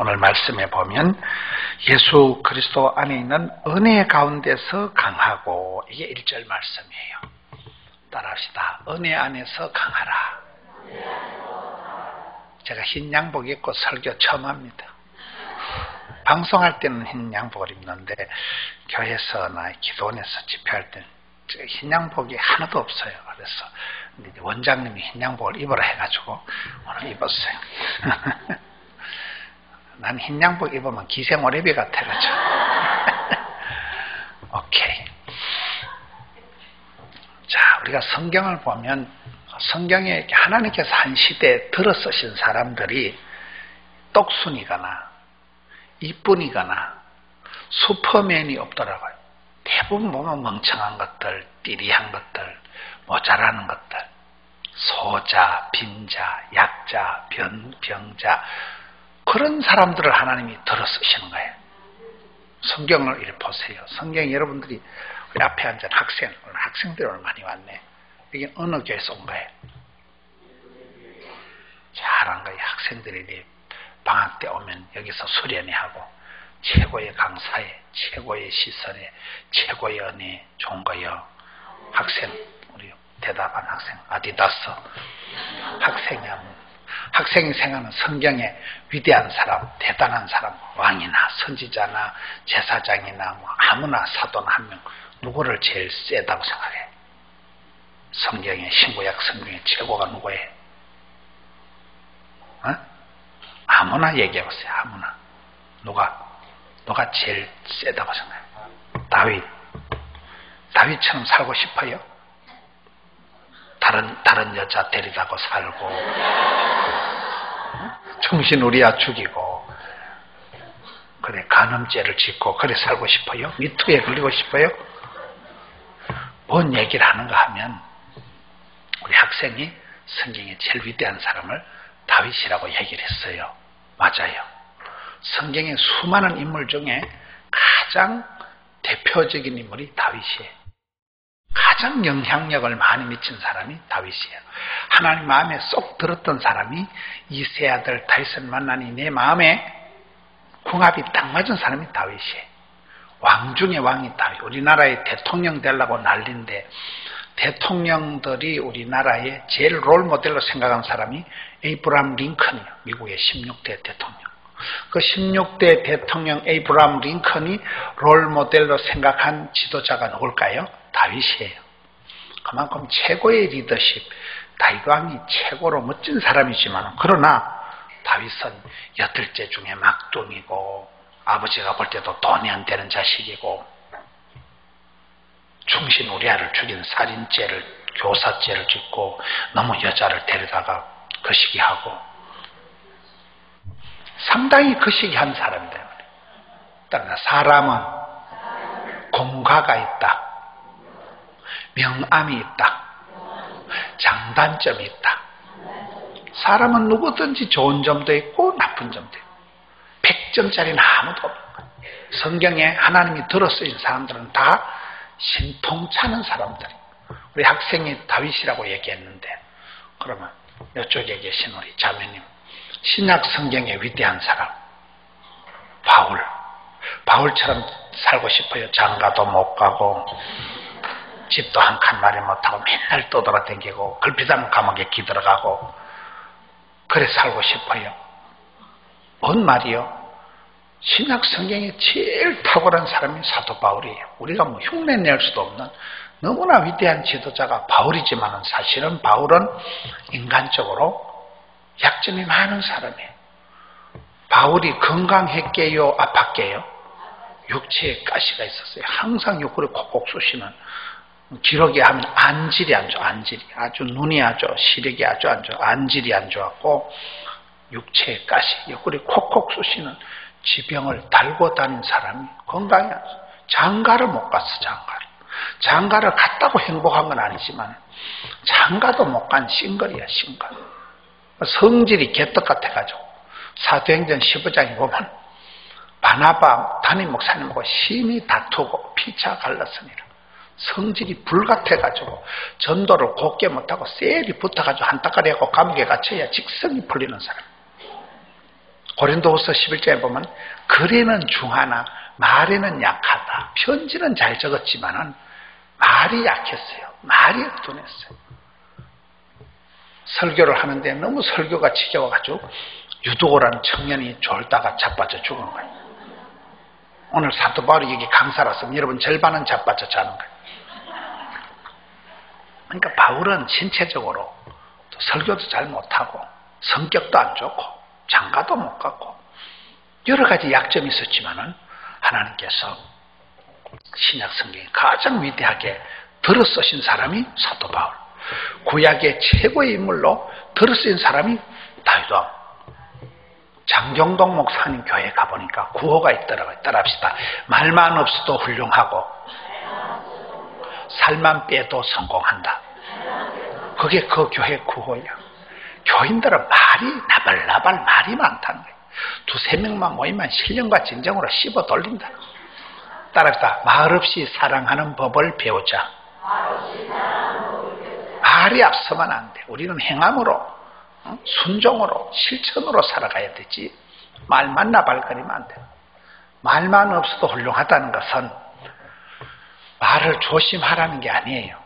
오늘 말씀에 보면 예수 그리스도 안에 있는 은혜 가운데서 강하고, 이게 1절 말씀이에요. 따라합시다. 은혜 안에서 강하라. 제가 흰 양복 입고 설교 처음 합니다. 방송할 때는 흰 양복을 입는데 교회에서나 기도원에서 집회할 때는 흰 양복이 하나도 없어요. 그래서 원장님이 흰 양복을 입으라 해가지고 오늘 입었어요. 난 흰 양복 입으면 기생오래비 같아가지고. 오케이. 자, 우리가 성경을 보면 성경에 하나님께서 한 시대에 들어 쓰신 사람들이 똑순이거나 이쁜이거나 슈퍼맨이 없더라고요. 대부분 보면 멍청한 것들, 띠리한 것들, 모자라는 것들, 소자, 빈자, 약자, 병자, 그런 사람들을 하나님이 들어 쓰시는 거예요. 성경을 이렇게 보세요. 성경 여러분들이 우리 앞에 앉은 학생, 오늘 학생들이 오늘 많이 왔네. 이게 어느 교회에서 온 거예요? 잘한 거예요. 학생들이 방학 때 오면 여기서 수련회 하고 최고의 강사에, 최고의 시설에, 최고의 은혜, 좋은 거예요. 학생, 우리 대답한 학생, 아디다스 학생이야. 학생이 생각하는 성경에 위대한 사람, 대단한 사람, 왕이나 선지자나 제사장이나 뭐 아무나 사도나 한 명, 누구를 제일 세다고 생각해? 성경에, 신구약 성경에 최고가 누구예요? 어? 아무나 얘기해보세요. 아무나. 누가 제일 세다고 생각해요? 다윗처럼 살고 싶어요? 다른 여자 데리다고 살고, 정신우리야 죽이고, 그래 간음죄를 짓고 그래 살고 싶어요? 미투에 걸리고 싶어요? 뭔 얘기를 하는가 하면 우리 학생이 성경의 제일 위대한 사람을 다윗이라고 얘기를 했어요. 맞아요. 성경의 수많은 인물 중에 가장 대표적인 인물이 다윗이에요. 가장 영향력을 많이 미친 사람이 다윗이에요. 하나님 마음에 쏙 들었던 사람이 이세 아들 다윗을 만나니 내 마음에 궁합이 딱 맞은 사람이 다윗이에요. 왕 중에 왕이 다윗. 우리나라의 대통령 되려고 난리인데 대통령들이 우리나라의 제일 롤 모델로 생각한 사람이 에이브라함 링컨이에요. 미국의 16대 대통령. 그 16대 대통령 에이브라함 링컨이 롤 모델로 생각한 지도자가 누굴까요? 다윗이에요. 그만큼 최고의 리더십, 다윗 왕이 최고로 멋진 사람이지만, 그러나 다윗은 여덟째 중에 막둥이고 아버지가 볼 때도 돈이 안 되는 자식이고 충신 우리아를 죽인 살인죄를, 교사죄를 짓고 너무 여자를 데려다가 거시기하고 상당히 거시기한 사람들. 그러나 사람은 공과가 있다, 명암이 있다, 장단점이 있다. 사람은 누구든지 좋은 점도 있고 나쁜 점도 있고 100점짜리는 아무도 없는 거예요. 성경에 하나님이 들어 쓰인 사람들은 다 신통찮은 사람들이에요. 우리 학생이 다윗이라고 얘기했는데, 그러면 이쪽에 계신 우리 자매님, 신약 성경의 위대한 사람 바울처럼 살고 싶어요? 장가도 못 가고 집도 한 칸 마련 못하고 맨날 떠돌아다니고 걸핏하면 감옥에 기들어가고 그래 살고 싶어요? 뭔 말이요? 신약 성경에 제일 탁월한 사람이 사도 바울이에요. 우리가 뭐 흉내낼 수도 없는 너무나 위대한 지도자가 바울이지만 사실은 바울은 인간적으로 약점이 많은 사람이에요. 바울이 건강했게요? 아팠게요? 육체에 가시가 있었어요. 항상 옆구리 콕콕 쑤시는, 기록에 하면 안질이 안 좋아. 안질이 아주 눈이 아주 시력이 아주 안 좋아. 안질이 안 좋았고 육체에 가시, 옆구리 콕콕 쑤시는 지병을 달고 다닌 사람이 건강이 안 좋아. 장가를 못 갔어. 장가를 갔다고 행복한 건 아니지만 장가도 못 간 싱글이야. 싱글. 성질이 개떡 같아가지고 사도행전 15장에 보면 바나바 담임 목사님하고 심히 다투고 피차 갈랐으니라. 성질이 불같아가지고 전도를 곱게 못하고 셀이 붙어가지고 한따까리 하고 감옥에 갇혀야 직성이 풀리는 사람. 고린도후서 11장에 보면 글에는 중하나 말에는 약하다. 편지는 잘 적었지만은 말이 약했어요. 말이 어두웠어요. 설교를 하는데 너무 설교가 지겨워가지고 유도고라는 청년이 졸다가 자빠져 죽은 거예요. 오늘 사도 바울이 여기 강사라서 여러분 절반은 자빠져 자는 거예요. 그러니까 바울은 신체적으로 또 설교도 잘 못하고 성격도 안 좋고 장가도 못 갔고 여러 가지 약점이 있었지만은 하나님께서 신약 성경에 가장 위대하게 들어 쓰신 사람이 사도 바울, 구약의 최고의 인물로 들어 쓰인 사람이 다윗왕. 장경동 목사님 교회 가보니까 구호가 있더라고요. 따라합시다. 말만 없어도 훌륭하고 살만 빼도 성공한다. 그게 그 교회 구호예요. 교인들은 말이 나발나발 말이 많다는 거예요. 두세 명만 모이면 신령과 진정으로 씹어 돌린다. 따라합시다. 말 없이 사랑하는 법을 배우자. 말이 앞서면 안 돼. 우리는 행함으로, 순종으로, 실천으로 살아가야 되지. 말만 나발거리면 안 돼. 말만 없어도 훌륭하다는 것은 말을 조심하라는 게 아니에요.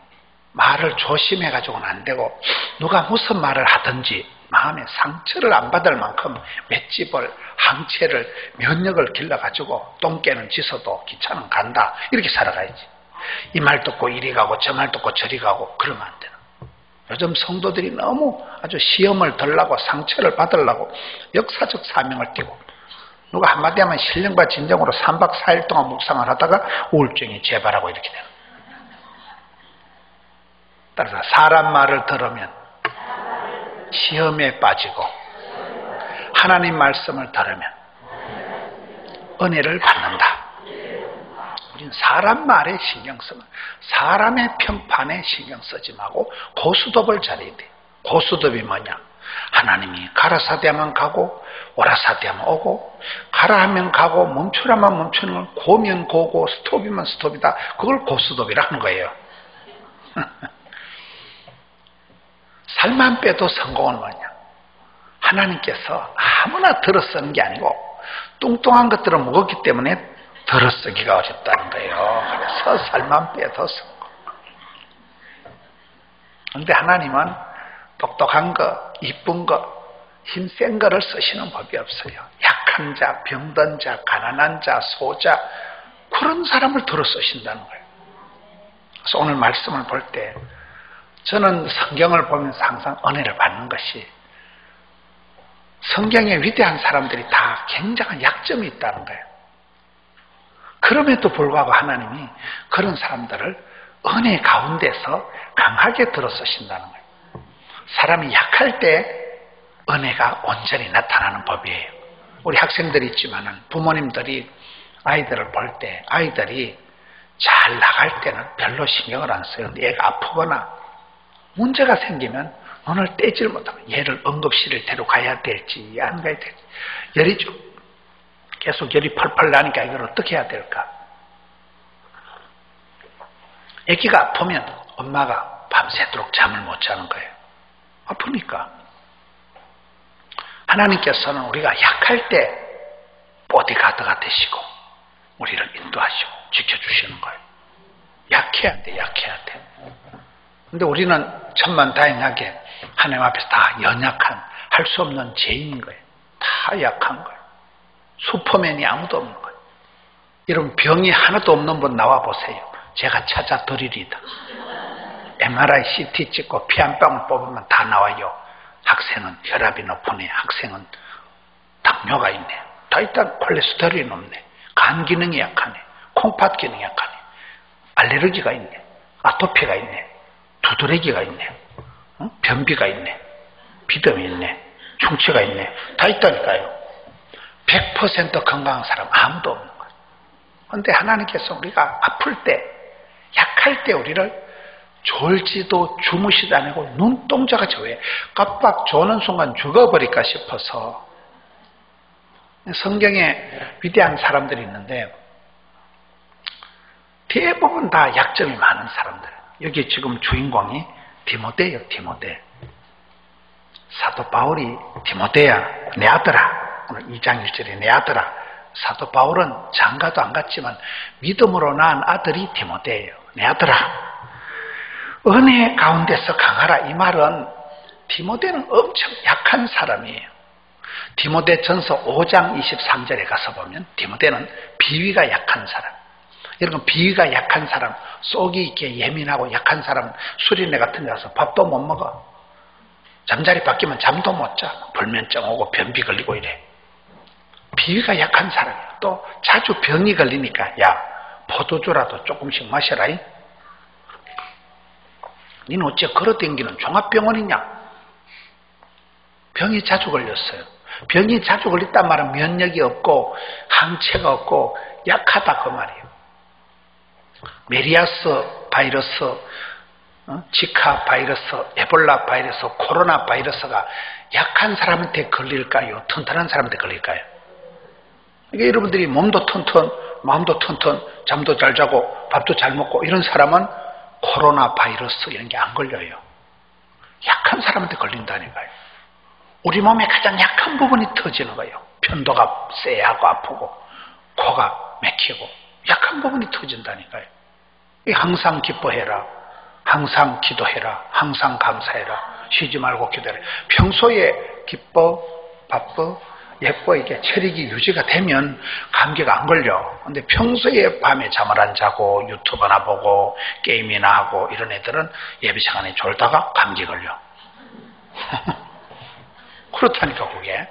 말을 조심해가지고는 안 되고 누가 무슨 말을 하든지 마음에 상처를 안 받을 만큼 맷집을, 항체를, 면역을 길러가지고 똥 깨는 지서도 기차는 간다. 이렇게 살아가야지. 이 말 듣고 이리 가고 저 말 듣고 저리 가고 그러면 안 되는. 요즘 성도들이 너무 아주 시험을 덜라고 상처를 받으려고 역사적 사명을 띠고 누가 한마디 하면 신령과 진정으로 3박 4일 동안 묵상을 하다가 우울증이 재발하고 이렇게 돼요. 따라서 사람 말을 들으면 시험에 빠지고 하나님 말씀을 들으면 은혜를 받는다. 우리는 사람 말에 신경 쓰면 사람의 평판에 신경 쓰지 말고 고수톱을 잘해야 돼. 고수톱이 뭐냐? 하나님이 가라사대하면 가고 오라사대하면 오고 가라 하면 가고 멈추라면 멈추는 걸 고면 고고 스톱이면 스톱이다. 그걸 고수톱이라는 거예요. 살만 빼도 성공은 뭐냐? 하나님께서 아무나 들어 쓰는 게 아니고 뚱뚱한 것들은 무겁기 때문에 들어 쓰기가 어렵다는 거예요. 그래서 살만 빼도 성공. 그런데 하나님은 똑똑한 거, 이쁜 거, 힘센 거를 쓰시는 법이 없어요. 약한 자, 병든 자, 가난한 자, 소자 그런 사람을 들어 쓰신다는 거예요. 그래서 오늘 말씀을 볼 때 저는 성경을 보면서 항상 은혜를 받는 것이 성경의 위대한 사람들이 다 굉장한 약점이 있다는 거예요. 그럼에도 불구하고 하나님이 그런 사람들을 은혜 가운데서 강하게 들어 쓰신다는 거예요. 사람이 약할 때 은혜가 온전히 나타나는 법이에요. 우리 학생들이 있지만은 부모님들이 아이들을 볼 때 아이들이 잘 나갈 때는 별로 신경을 안 써요. 애가 아프거나 문제가 생기면 눈을 떼질 못하고 얘를 응급실에 데려가야 될지 안 가야 될지 열이 좀 계속 열이 펄펄 나니까 이걸 어떻게 해야 될까? 애기가 아프면 엄마가 밤새도록 잠을 못 자는 거예요. 아프니까. 하나님께서는 우리가 약할 때 보디가드가 되시고 우리를 인도하시고 지켜주시는 거예요. 약해야 돼, 약해야 돼. 근데 우리는 천만다행하게 하나님 앞에서 다 연약한, 할 수 없는 죄인인 거예요. 다 약한 거예요. 슈퍼맨이 아무도 없는 거예요. 여러분 병이 하나도 없는 분 나와 보세요. 제가 찾아드리리다. MRI, CT 찍고 피 한 방울 뽑으면 다 나와요. 학생은 혈압이 높으네. 학생은 당뇨가 있네. 다 일단 콜레스테롤이 높네. 간 기능이 약하네. 콩팥 기능이 약하네. 알레르기가 있네. 아토피가 있네. 두드러기가 있네. 변비가 있네. 비듬이 있네. 충치가 있네. 다 있다니까요. 100% 건강한 사람 아무도 없는 거예요. 그런데 하나님께서 우리가 아플 때, 약할 때 우리를 졸지도 주무시도 아니고 눈동자가 저왜 깜빡 조는 순간 죽어버릴까 싶어서 성경에 위대한 사람들이 있는데 대부분 다 약점이 많은 사람들. 여기 지금 주인공이 디모데예요. 디모데. 사도 바울이 디모데야 내 아들아 오늘 2장 1절에 내 아들아. 사도 바울은 장가도 안 갔지만 믿음으로 낳은 아들이 디모데예요. 내 아들아, 은혜 가운데서 강하라. 이 말은 디모데는 엄청 약한 사람이에요. 디모데전서 5장 23절에 가서 보면 디모데는 비위가 약한 사람. 여러분, 비위가 약한 사람, 속이 이렇게 예민하고 약한 사람, 수린내 같은 데 가서 밥도 못 먹어. 잠자리 바뀌면 잠도 못 자. 불면증 오고 변비 걸리고 이래. 비위가 약한 사람이야. 또 자주 병이 걸리니까 야, 포도주라도 조금씩 마셔라. 니는 어째 걸어다니는 종합병원이냐? 병이 자주 걸렸어요. 병이 자주 걸렸단 말은 면역이 없고 항체가 없고 약하다 그 말이에요. 메리아스 바이러스, 지카 바이러스, 에볼라 바이러스, 코로나 바이러스가 약한 사람한테 걸릴까요? 튼튼한 사람한테 걸릴까요? 그러니까 여러분들이 몸도 튼튼, 마음도 튼튼, 잠도 잘 자고 밥도 잘 먹고 이런 사람은 코로나 바이러스 이런 게 안 걸려요. 약한 사람한테 걸린다니까요. 우리 몸의 가장 약한 부분이 터지는 거예요. 편도가 쎄하고 아프고 코가 막히고 약한 부분이 터진다니까요. 항상 기뻐해라. 항상 기도해라. 항상 감사해라. 쉬지 말고 기도해라. 평소에 기뻐, 바빠, 예뻐 이게 체력이 유지가 되면 감기가 안 걸려. 근데 평소에 밤에 잠을 안 자고 유튜브나 보고 게임이나 하고 이런 애들은 예배 시간에 졸다가 감기 걸려. 그렇다니까 그게.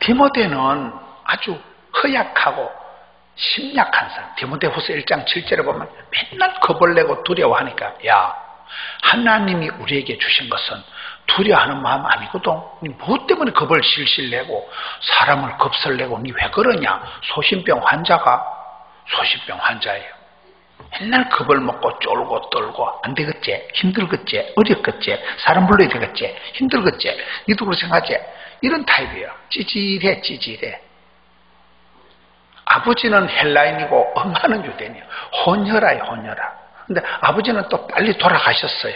디모데는 아주 허약하고 심약한 사람. 디모데후서 1장 7절에 보면 맨날 겁을 내고 두려워하니까 야, 하나님이 우리에게 주신 것은 두려워하는 마음 아니거든. 뭐 때문에 겁을 실실 내고 사람을 겁설내고 니 왜 그러냐? 소신병 환자예요. 맨날 겁을 먹고 쫄고 떨고 안 되겠지? 힘들겠지? 어렵겠지? 사람 불러야 되겠지? 힘들겠지? 니도 그렇게 생각하지? 이런 타입이에요. 찌질해. 아버지는 헬라인이고 엄마는 유대인이에요. 혼혈아. 근데 아버지는 또 빨리 돌아가셨어요.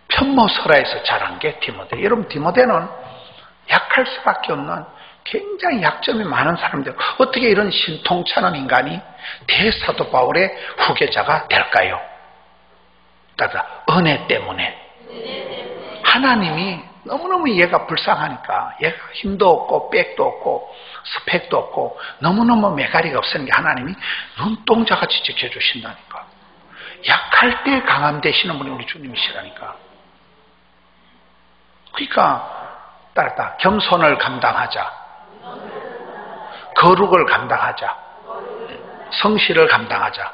편모설화에서 자란 게 디모데. 여러분, 디모데는 약할 수밖에 없는 굉장히 약점이 많은 사람들. 어떻게 이런 신통찮은 인간이 대사도 바울의 후계자가 될까요? 따라 은혜 때문에. 하나님이 너무너무 얘가 불쌍하니까 얘가 힘도 없고 백도 없고 스펙도 없고 너무너무 매가리가 없으니까 하나님이 눈동자같이 지켜주신다니까. 약할 때 강함 되시는 분이 우리 주님이시라니까. 그러니까 따랐다. 겸손을 감당하자. 거룩을 감당하자. 성실을 감당하자.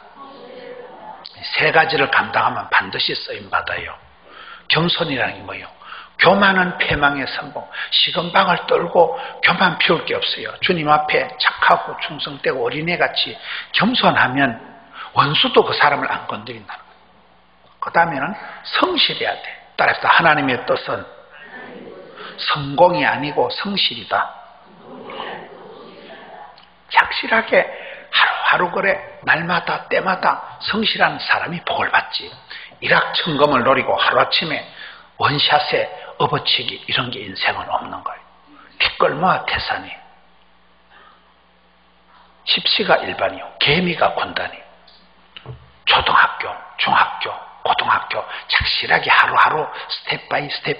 세 가지를 감당하면 반드시 쓰임받아요. 겸손이라는 게 뭐예요? 교만은 패망의 선봉. 시건방을 떨고 교만 피울 게 없어요. 주님 앞에 착하고 충성되고 어린애같이 겸손하면 원수도 그 사람을 안 건드린다는 거예요. 그 다음에는 성실해야 돼. 따라서 하나님의 뜻은 성공이 아니고 성실이다. 착실하게 하루하루 그래 날마다 때마다 성실한 사람이 복을 받지. 일확천금을 노리고 하루아침에 원샷에 업어치기 이런 게 인생은 없는 거예요. 뒷걸모와 태산이. 십시가 일반이요. 개미가 군단이. 초등학교, 중학교, 고등학교 착실하게 하루하루 스텝 바이 스텝,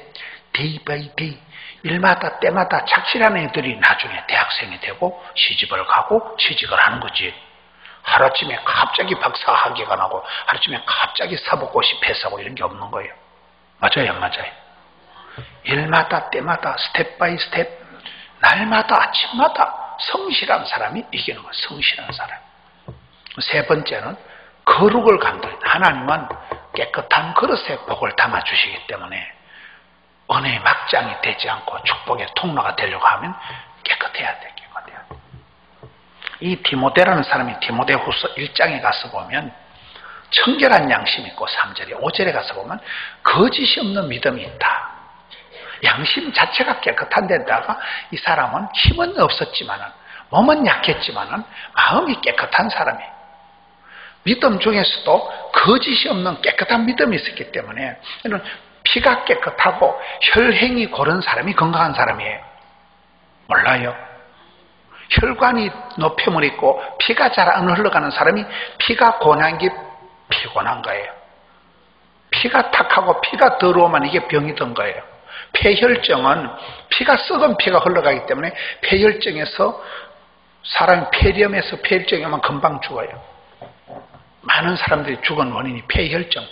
데이 바이 데이 일마다 때마다 착실한 애들이 나중에 대학생이 되고 시집을 가고 취직을 하는 거지. 하루아침에 갑자기 박사학위가 나고 하루아침에 갑자기 사법고시 패스하고 이런 게 없는 거예요. 맞아요, 안 맞아요? 일마다 때마다 스텝 바이 스텝 날마다 아침마다 성실한 사람이 이기는 거예요. 성실한 사람. 세 번째는 거룩을 감당한다. 하나님은 깨끗한 그릇에 복을 담아주시기 때문에 은혜의 막장이 되지 않고 축복의 통로가 되려고 하면 깨끗해야 돼. 이 디모데라는 사람이 디모데후서 1장에 가서 보면 청결한 양심이 있고 3절에 5절에 가서 보면 거짓이 없는 믿음이 있다. 양심 자체가 깨끗한 데다가 이 사람은 힘은 없었지만은 몸은 약했지만은 마음이 깨끗한 사람이에요. 믿음 중에서도 거짓이 없는 깨끗한 믿음이 있었기 때문에 피가 깨끗하고 혈행이 고른 사람이 건강한 사람이에요. 몰라요? 혈관이 노폐물 있고 피가 잘 안 흘러가는 사람이 피가 고난 게 피곤한 거예요. 피가 탁하고 피가 더러우면 이게 병이 든 거예요. 폐혈증은 피가 썩은 피가 흘러가기 때문에 폐혈증에서 사람이 폐렴에서 폐혈증이 오면 금방 죽어요. 많은 사람들이 죽은 원인이 폐혈증,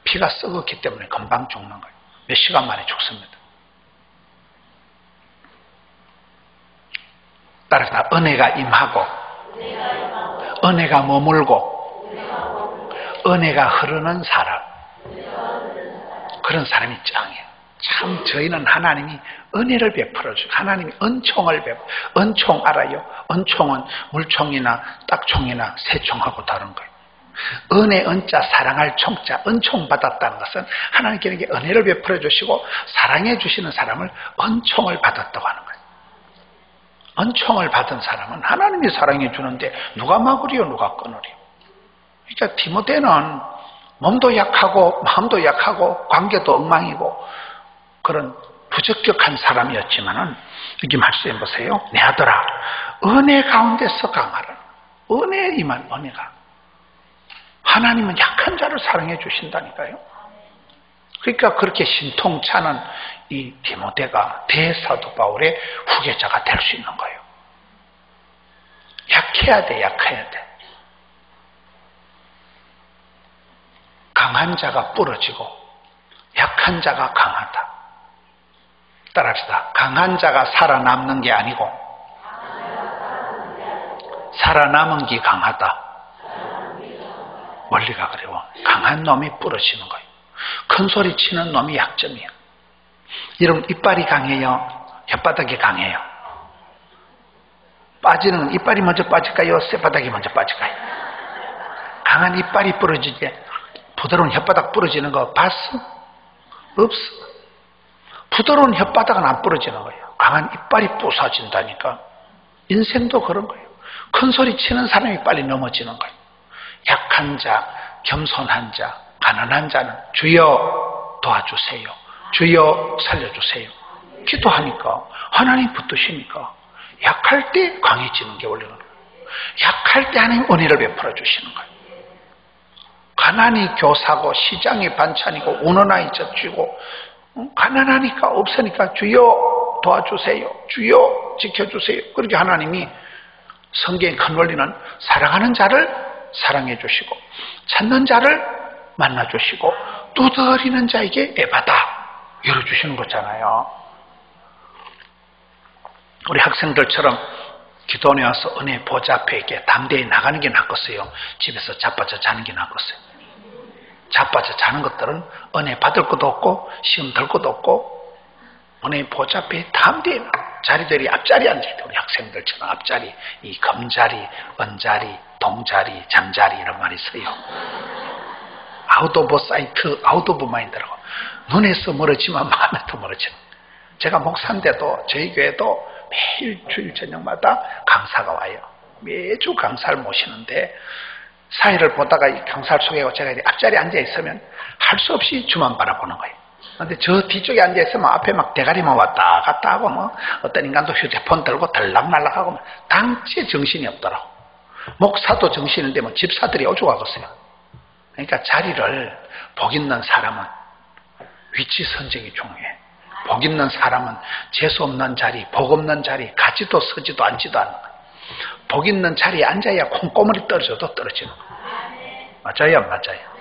피가 썩었기 때문에 금방 죽는 거예요. 몇 시간 만에 죽습니다. 따라서 은혜가 임하고 은혜가 머물고 은혜가 흐르는 사람, 그런 사람이 짱이에요. 참 저희는 하나님이 은혜를 베풀어 주고 하나님이 은총을 베풀어. 은총 알아요? 은총은 물총이나 딱총이나 새총하고 다른 거예요. 은혜 은자 사랑할 총자, 은총 받았다는 것은 하나님께 은혜를 베풀어 주시고 사랑해 주시는 사람을 은총을 받았다고 하는 거예요. 은총을 받은 사람은 하나님이 사랑해 주는데 누가 막으리요, 누가 끊으리요. 그러니까 디모데는 몸도 약하고 마음도 약하고 관계도 엉망이고 그런 부적격한 사람이었지만은 여기 말씀해 보세요. 내 아들아, 은혜 가운데서 강하라. 은혜에 임한 은혜가. 하나님은 약한 자를 사랑해 주신다니까요. 그러니까 그렇게 신통차는 이 디모데가 대사도 바울의 후계자가 될 수 있는 거예요. 약해야 돼, 약해야 돼. 강한 자가 부러지고 약한 자가 강하다. 따라합시다. 강한 자가 살아남는 게 아니고 살아남은 게 강하다. 원리가 그래요. 강한 놈이 부러지는 거예요. 큰 소리 치는 놈이 약점이에요. 여러분 이빨이 강해요? 혓바닥이 강해요? 빠지는 이빨이 먼저 빠질까요? 쇳바닥이 먼저 빠질까요? 강한 이빨이 부러지지 부드러운 혓바닥 부러지는 거 봤어? 없어. 부드러운 혓바닥은 안 부러지는 거예요. 강한 이빨이 부서진다니까. 인생도 그런 거예요. 큰 소리 치는 사람이 빨리 넘어지는 거예요. 약한 자, 겸손한 자, 가난한 자는 주여 도와주세요. 주여 살려주세요. 기도하니까 하나님 붙드시니까 약할 때 강해지는 게 원리는 거예요. 약할 때 하나님 은혜를 베풀어 주시는 거예요. 가난이 교사고 시장이 반찬이고 우는 아이 젖쥐고 가난하니까 없으니까 주여 도와주세요. 주여 지켜주세요. 그렇게 하나님이 성경의 큰 원리는 사랑하는 자를 사랑해 주시고 찾는 자를 만나 주시고 두드리는 자에게 에바다 열어주시는 거잖아요. 우리 학생들처럼 기도원에 와서 은혜 보좌 앞에 이렇게 담대히 나가는 게 낫겠어요? 집에서 자빠져 자는 게 낫겠어요? 자빠져 자는 것들은 은혜 받을 것도 없고 시험 들 것도 없고 은혜 보좌 앞에 담대히 자리들이 앞자리 앉아있대. 우리 학생들처럼 앞자리, 이 금자리, 은자리, 동자리, 잠자리 이런 말이 있어요. 아웃 오브 사이트, 아웃 오브 마인드라고. 눈에서 멀어지면 마음에서 멀어지는. 제가 목사인데도 저희 교회도 매일 주일 저녁마다 강사가 와요. 매주 강사를 모시는데 사회를 보다가 이 강사를 소개하고 제가 앞자리에 앉아있으면 할 수 없이 주만 바라보는 거예요. 그런데 저 뒤쪽에 앉아있으면 앞에 막 대가리만 왔다 갔다 하고 뭐 어떤 인간도 휴대폰 들고 들락날락하고 당시에 정신이 없더라고. 목사도 정신인데 뭐 집사들이 오죽하겠어요. 그러니까 자리를 복 있는 사람은 위치 선정이 중요해. 복 있는 사람은 재수 없는 자리, 복 없는 자리, 가지도 서지도 앉지도 않는 거예요. 복 있는 자리에 앉아야 콩고물이 떨어져도 떨어지는 거예요. 맞아요, 맞아요.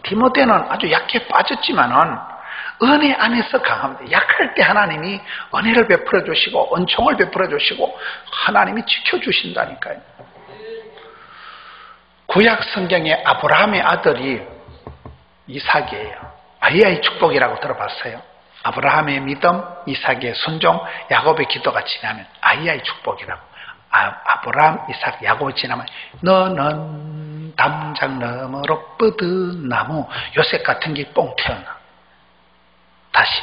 디모데는 아주 약해 빠졌지만은 은혜 안에서 강합니다. 약할 때 하나님이 은혜를 베풀어 주시고 은총을 베풀어 주시고 하나님이 지켜주신다니까요. 구약 성경에 아브라함의 아들이 이삭이에요. 아이의 축복이라고 들어봤어요? 아브라함의 믿음, 이삭의 순종, 야곱의 기도가 지나면 아이의 축복이라고. 아브라함, 이삭, 야곱이 지나면 너는 담장 너머로 뻗은 나무 요셉 같은 게 뽕 태어나. 다시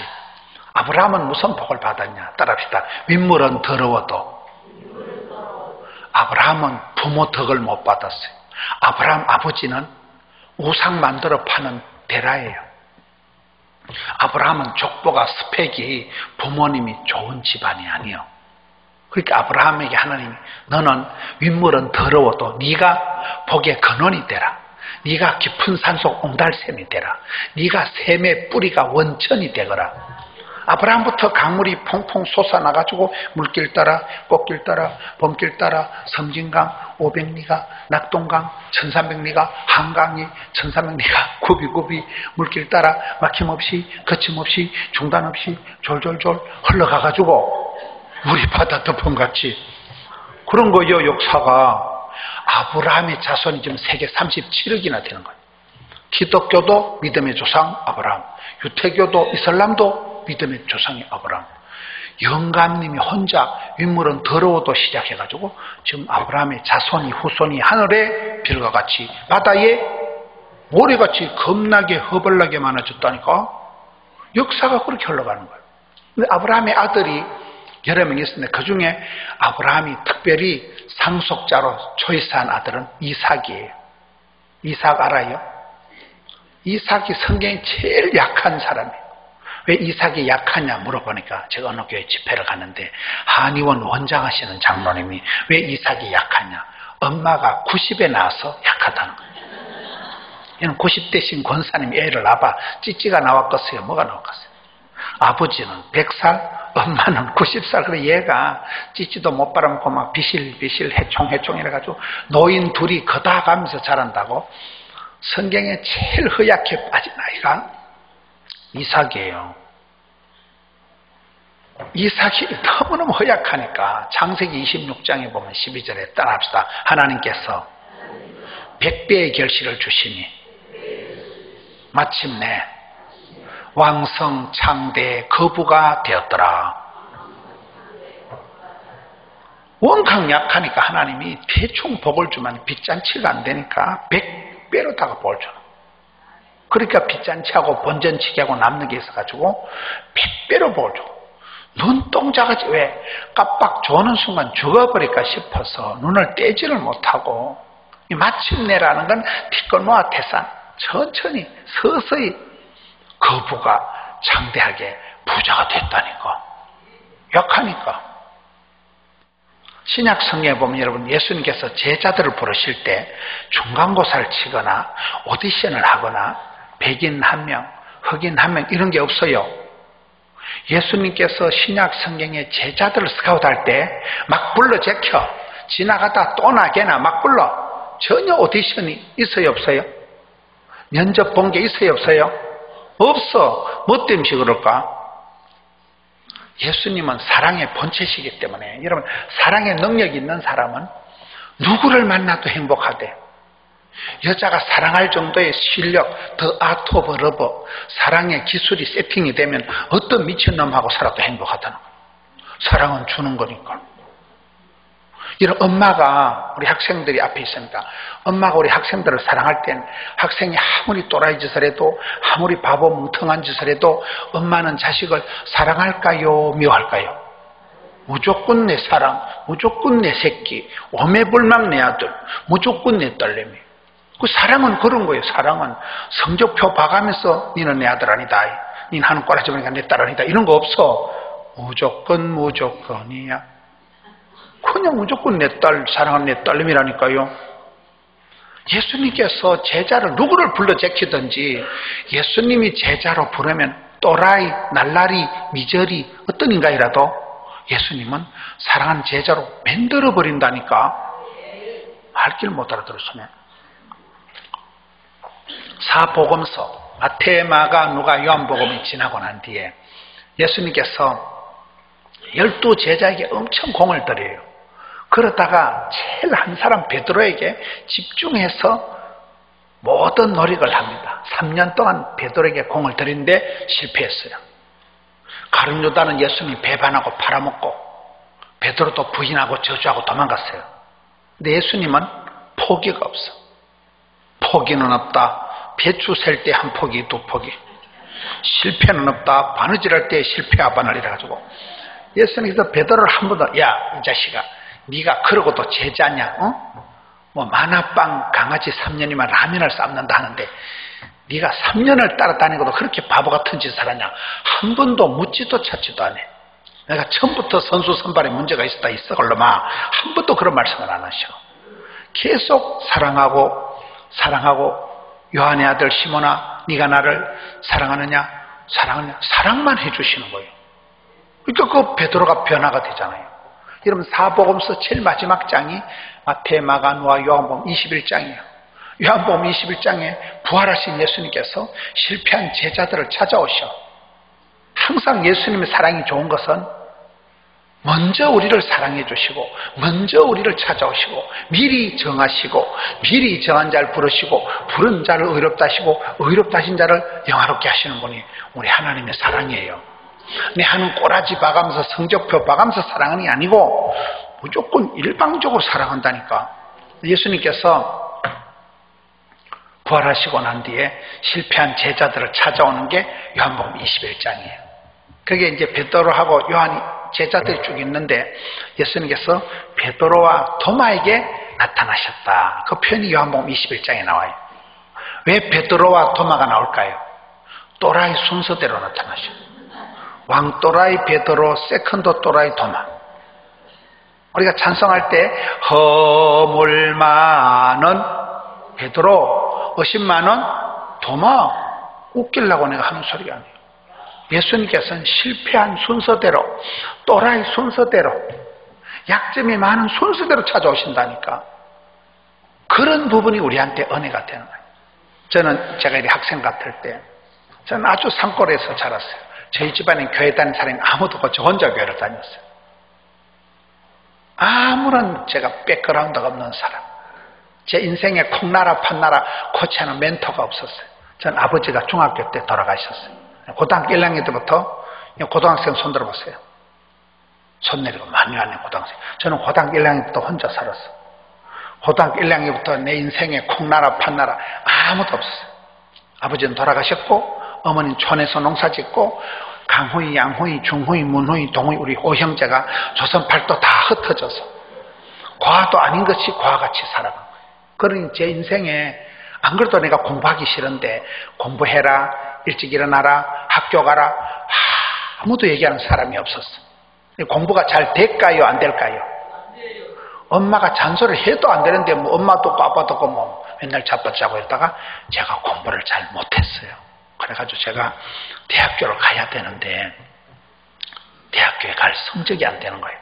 아브라함은 무슨 복을 받았냐? 따라합시다. 윗물은 더러워도 아브라함은 부모 덕을 못 받았어요. 아브라함 아버지는 우상 만들어 파는 데라예요. 아브라함은 족보가 스펙이 부모님이 좋은 집안이 아니요. 그러니까 아브라함에게 하나님이 너는 윗물은 더러워도 네가 복의 근원이 되라. 네가 깊은 산속 옹달샘이 되라. 네가 샘의 뿌리가 원천이 되거라. 아브라함부터 강물이 퐁퐁 솟아나가지고 물길 따라 꽃길 따라 봄길 따라 섬진강 500리가 낙동강 1300리가 한강이 1300리가 굽이굽이 물길 따라 막힘없이 거침없이 중단 없이 졸졸졸 흘러가가지고 물이 바다 덮음같이 그런 거요. 역사가 아브라함의 자손이 지금 세계 37억이나 되는 거예요. 기독교도 믿음의 조상 아브라함, 유태교도 이슬람도 믿음의 조상이 아브라함. 영감님이 혼자 윗물은 더러워도 시작해가지고 지금 아브라함의 자손이 후손이 하늘의 별과 같이 바다에 모래같이 겁나게 허벌나게 많아졌다니까. 역사가 그렇게 흘러가는 거예요. 근데 아브라함의 아들이 여러 명 있었는데 그 중에 아브라함이 특별히 상속자로 초이스한 아들은 이삭이에요. 이삭 알아요? 이삭이 성경이 제일 약한 사람이에요. 왜 이삭이 약하냐 물어보니까 제가 어느 교회 집회를 갔는데 한의원 원장하시는 장로님이 왜 이삭이 약하냐, 엄마가 90에 나와서 약하다는 거예요. 얘는 90대신 권사님이 애를 낳아봐 찌찌가 나왔겠어요? 뭐가 나왔겠어요? 아버지는 100살, 엄마는 90살. 그래 얘가 찌찌도 못 빨아먹고 막 비실비실 해총해총 이래가지고 노인 둘이 거다가면서 자란다고. 성경에 제일 허약해 빠진 아이가 이삭이에요. 이삭이 너무너무 허약하니까 창세기 26장에 보면 12절에 따라합시다. 하나님께서 100배의 결실을 주시니 마침내 왕성창대의 거부가 되었더라. 원강 약하니까 하나님이 대충 복을 주면 빚잔치가 안 되니까 100배로 다가 복을 주는. 그러니까 빚잔치하고 본전치기하고 남는 게 있어가지고 100배로 복을 주고. 눈동자같이 왜 깜빡 조는 순간 죽어버릴까 싶어서 눈을 떼지를 못하고 마침내라는 건 티끌모아 태산 천천히 서서히 거부가 창대하게 부자가 됐다니까. 약하니까. 신약 성경에 보면 여러분 예수님께서 제자들을 부르실 때 중간고사를 치거나 오디션을 하거나 백인 한 명, 흑인 한 명 이런 게 없어요. 예수님께서 신약 성경에 제자들을 스카우트할 때 막 불러 제켜 지나가다 또 나게나 막 불러. 전혀 오디션이 있어요 없어요? 면접 본 게 있어요 없어요? 없어. 뭐 때문에 그럴까? 예수님은 사랑의 본체시기 때문에 여러분 사랑의 능력이 있는 사람은 누구를 만나도 행복하대. 여자가 사랑할 정도의 실력, 더 아트 오브 러브, 사랑의 기술이 세팅이 되면 어떤 미친놈하고 살아도 행복하다는 거예요. 사랑은 주는 거니까. 이런 엄마가 우리 학생들이 앞에 있으니까 엄마가 우리 학생들을 사랑할 땐 학생이 아무리 또라이 짓을 해도 아무리 바보 뭉텅한 짓을 해도 엄마는 자식을 사랑할까요? 미워할까요? 무조건 내 사랑, 무조건 내 새끼, 오매불망 내 아들, 무조건 내 딸내미. 그 사랑은 그런 거예요. 사랑은 성적표 봐가면서 니는 내 아들 아니다, 니는 하는 꼬라지 보니까 내 딸 아니다 이런 거 없어. 무조건이야. 그냥 무조건 내 딸, 사랑하는 내 딸내미라니까요. 예수님께서 제자를 누구를 불러 제키든지 예수님이 제자로 부르면 또라이, 날라리, 미저리 어떤 인간이라도 예수님은 사랑하는 제자로 만들어 버린다니까. 할 길 못 알아들었으면. 사복음서 마태, 마가, 누가, 요한복음이 지나고 난 뒤에 예수님께서 12 제자에게 엄청 공을 들여요. 그러다가 제일 한 사람 베드로에게 집중해서 모든 노력을 합니다. 3년 동안 베드로에게 공을 들이는데 실패했어요. 가룟 유다는 예수님 배반하고 팔아먹고 베드로도 부인하고 저주하고 도망갔어요. 근데 예수님은 포기가 없어. 포기는 없다. 배추 셀 때 한 포기, 두 포기. 실패는 없다. 바느질할 때 실패하바늘 이래가지고 예수님께서 베드로를 한 번 더, 야, 이 자식아, 네가 그러고도 제자냐? 뭐 만화빵 강아지 3년이면 라면을 삶는다 하는데 네가 3년을 따라다니고도 그렇게 바보 같은 짓을 하냐? 한 번도 묻지도 찾지도 않아. 내가 처음부터 선수 선발에 문제가 있었다 있어 걸로마 한 번도 그런 말씀을 안 하셔. 계속 사랑하고 요한의 아들 시몬아 네가 나를 사랑하느냐? 사랑만 해주시는 거예요. 그러니까 그 베드로가 변화가 되잖아요. 여러분 사복음서 제일 마지막 장이 마태, 마가, 누가, 요한복음 21장이에요. 요한복음 21장에 부활하신 예수님께서 실패한 제자들을 찾아오셔. 항상 예수님의 사랑이 좋은 것은 먼저 우리를 사랑해 주시고 먼저 우리를 찾아오시고 미리 정하시고 미리 정한 자를 부르시고 부른 자를 의롭다 하시고 의롭다 하신 자를 영화롭게 하시는 분이 우리 하나님의 사랑이에요. 내 하는 꼬라지 봐가면서 성적표 봐가면서 사랑이 아니고 무조건 일방적으로 사랑한다니까. 예수님께서 부활하시고 난 뒤에 실패한 제자들을 찾아오는 게 요한복음 21장이에요. 그게 이제 베드로하고 요한이 제자들이 쭉 있는데 예수님께서 베드로와 도마에게 나타나셨다. 그 표현이 요한복음 21장에 나와요. 왜 베드로와 도마가 나올까요? 또라이 순서대로 나타나셔. 왕또라이 베드로, 세컨드 또라이 도마. 우리가 찬송할 때 허물 많은 베드로, 의심 많은 도마. 웃기려고 내가 하는 소리가 아니에요. 예수님께서는 실패한 순서대로, 또라이 순서대로, 약점이 많은 순서대로 찾아오신다니까. 그런 부분이 우리한테 은혜가 되는 거예요. 저는 제가 이렇게 학생 같을 때 저는 아주 산골에서 자랐어요. 저희 집안에 교회 다니는 사람이 아무도 없고 저 혼자 교회를 다녔어요. 아무런 제가 백그라운드가 없는 사람. 제 인생에 콩나라 판나라 코치하는 멘토가 없었어요. 전 아버지가 중학교 때 돌아가셨어요. 고등학교 1학년 때부터 고등학생 손 들어보세요. 손 내리고 많이 왔네 고등학생. 저는 고등학교 1학년부터 혼자 살았어요. 고등학교 1학년부터 내 인생에 콩나라 판나라 아무도 없었어요. 아버지는 돌아가셨고 어머니는 촌에서 농사짓고 강후이, 양후이, 중후이, 문후이, 동후이 우리 오형제가 조선 팔도 다 흩어져서 과도 아닌 것이 과같이 살아간 거예요. 그러니 제 인생에 안 그래도 내가 공부하기 싫은데 공부해라, 일찍 일어나라, 학교 가라 아무도 얘기하는 사람이 없었어. 공부가 잘 될까요? 안 될까요? 엄마가 잔소리를 해도 안 되는데 뭐 엄마도 없고 아빠도 없고 뭐 맨날 자빠자고 했다가 제가 공부를 잘 못했어요. 그래가지고 제가 대학교를 가야 되는데 대학교에 갈 성적이 안 되는 거예요.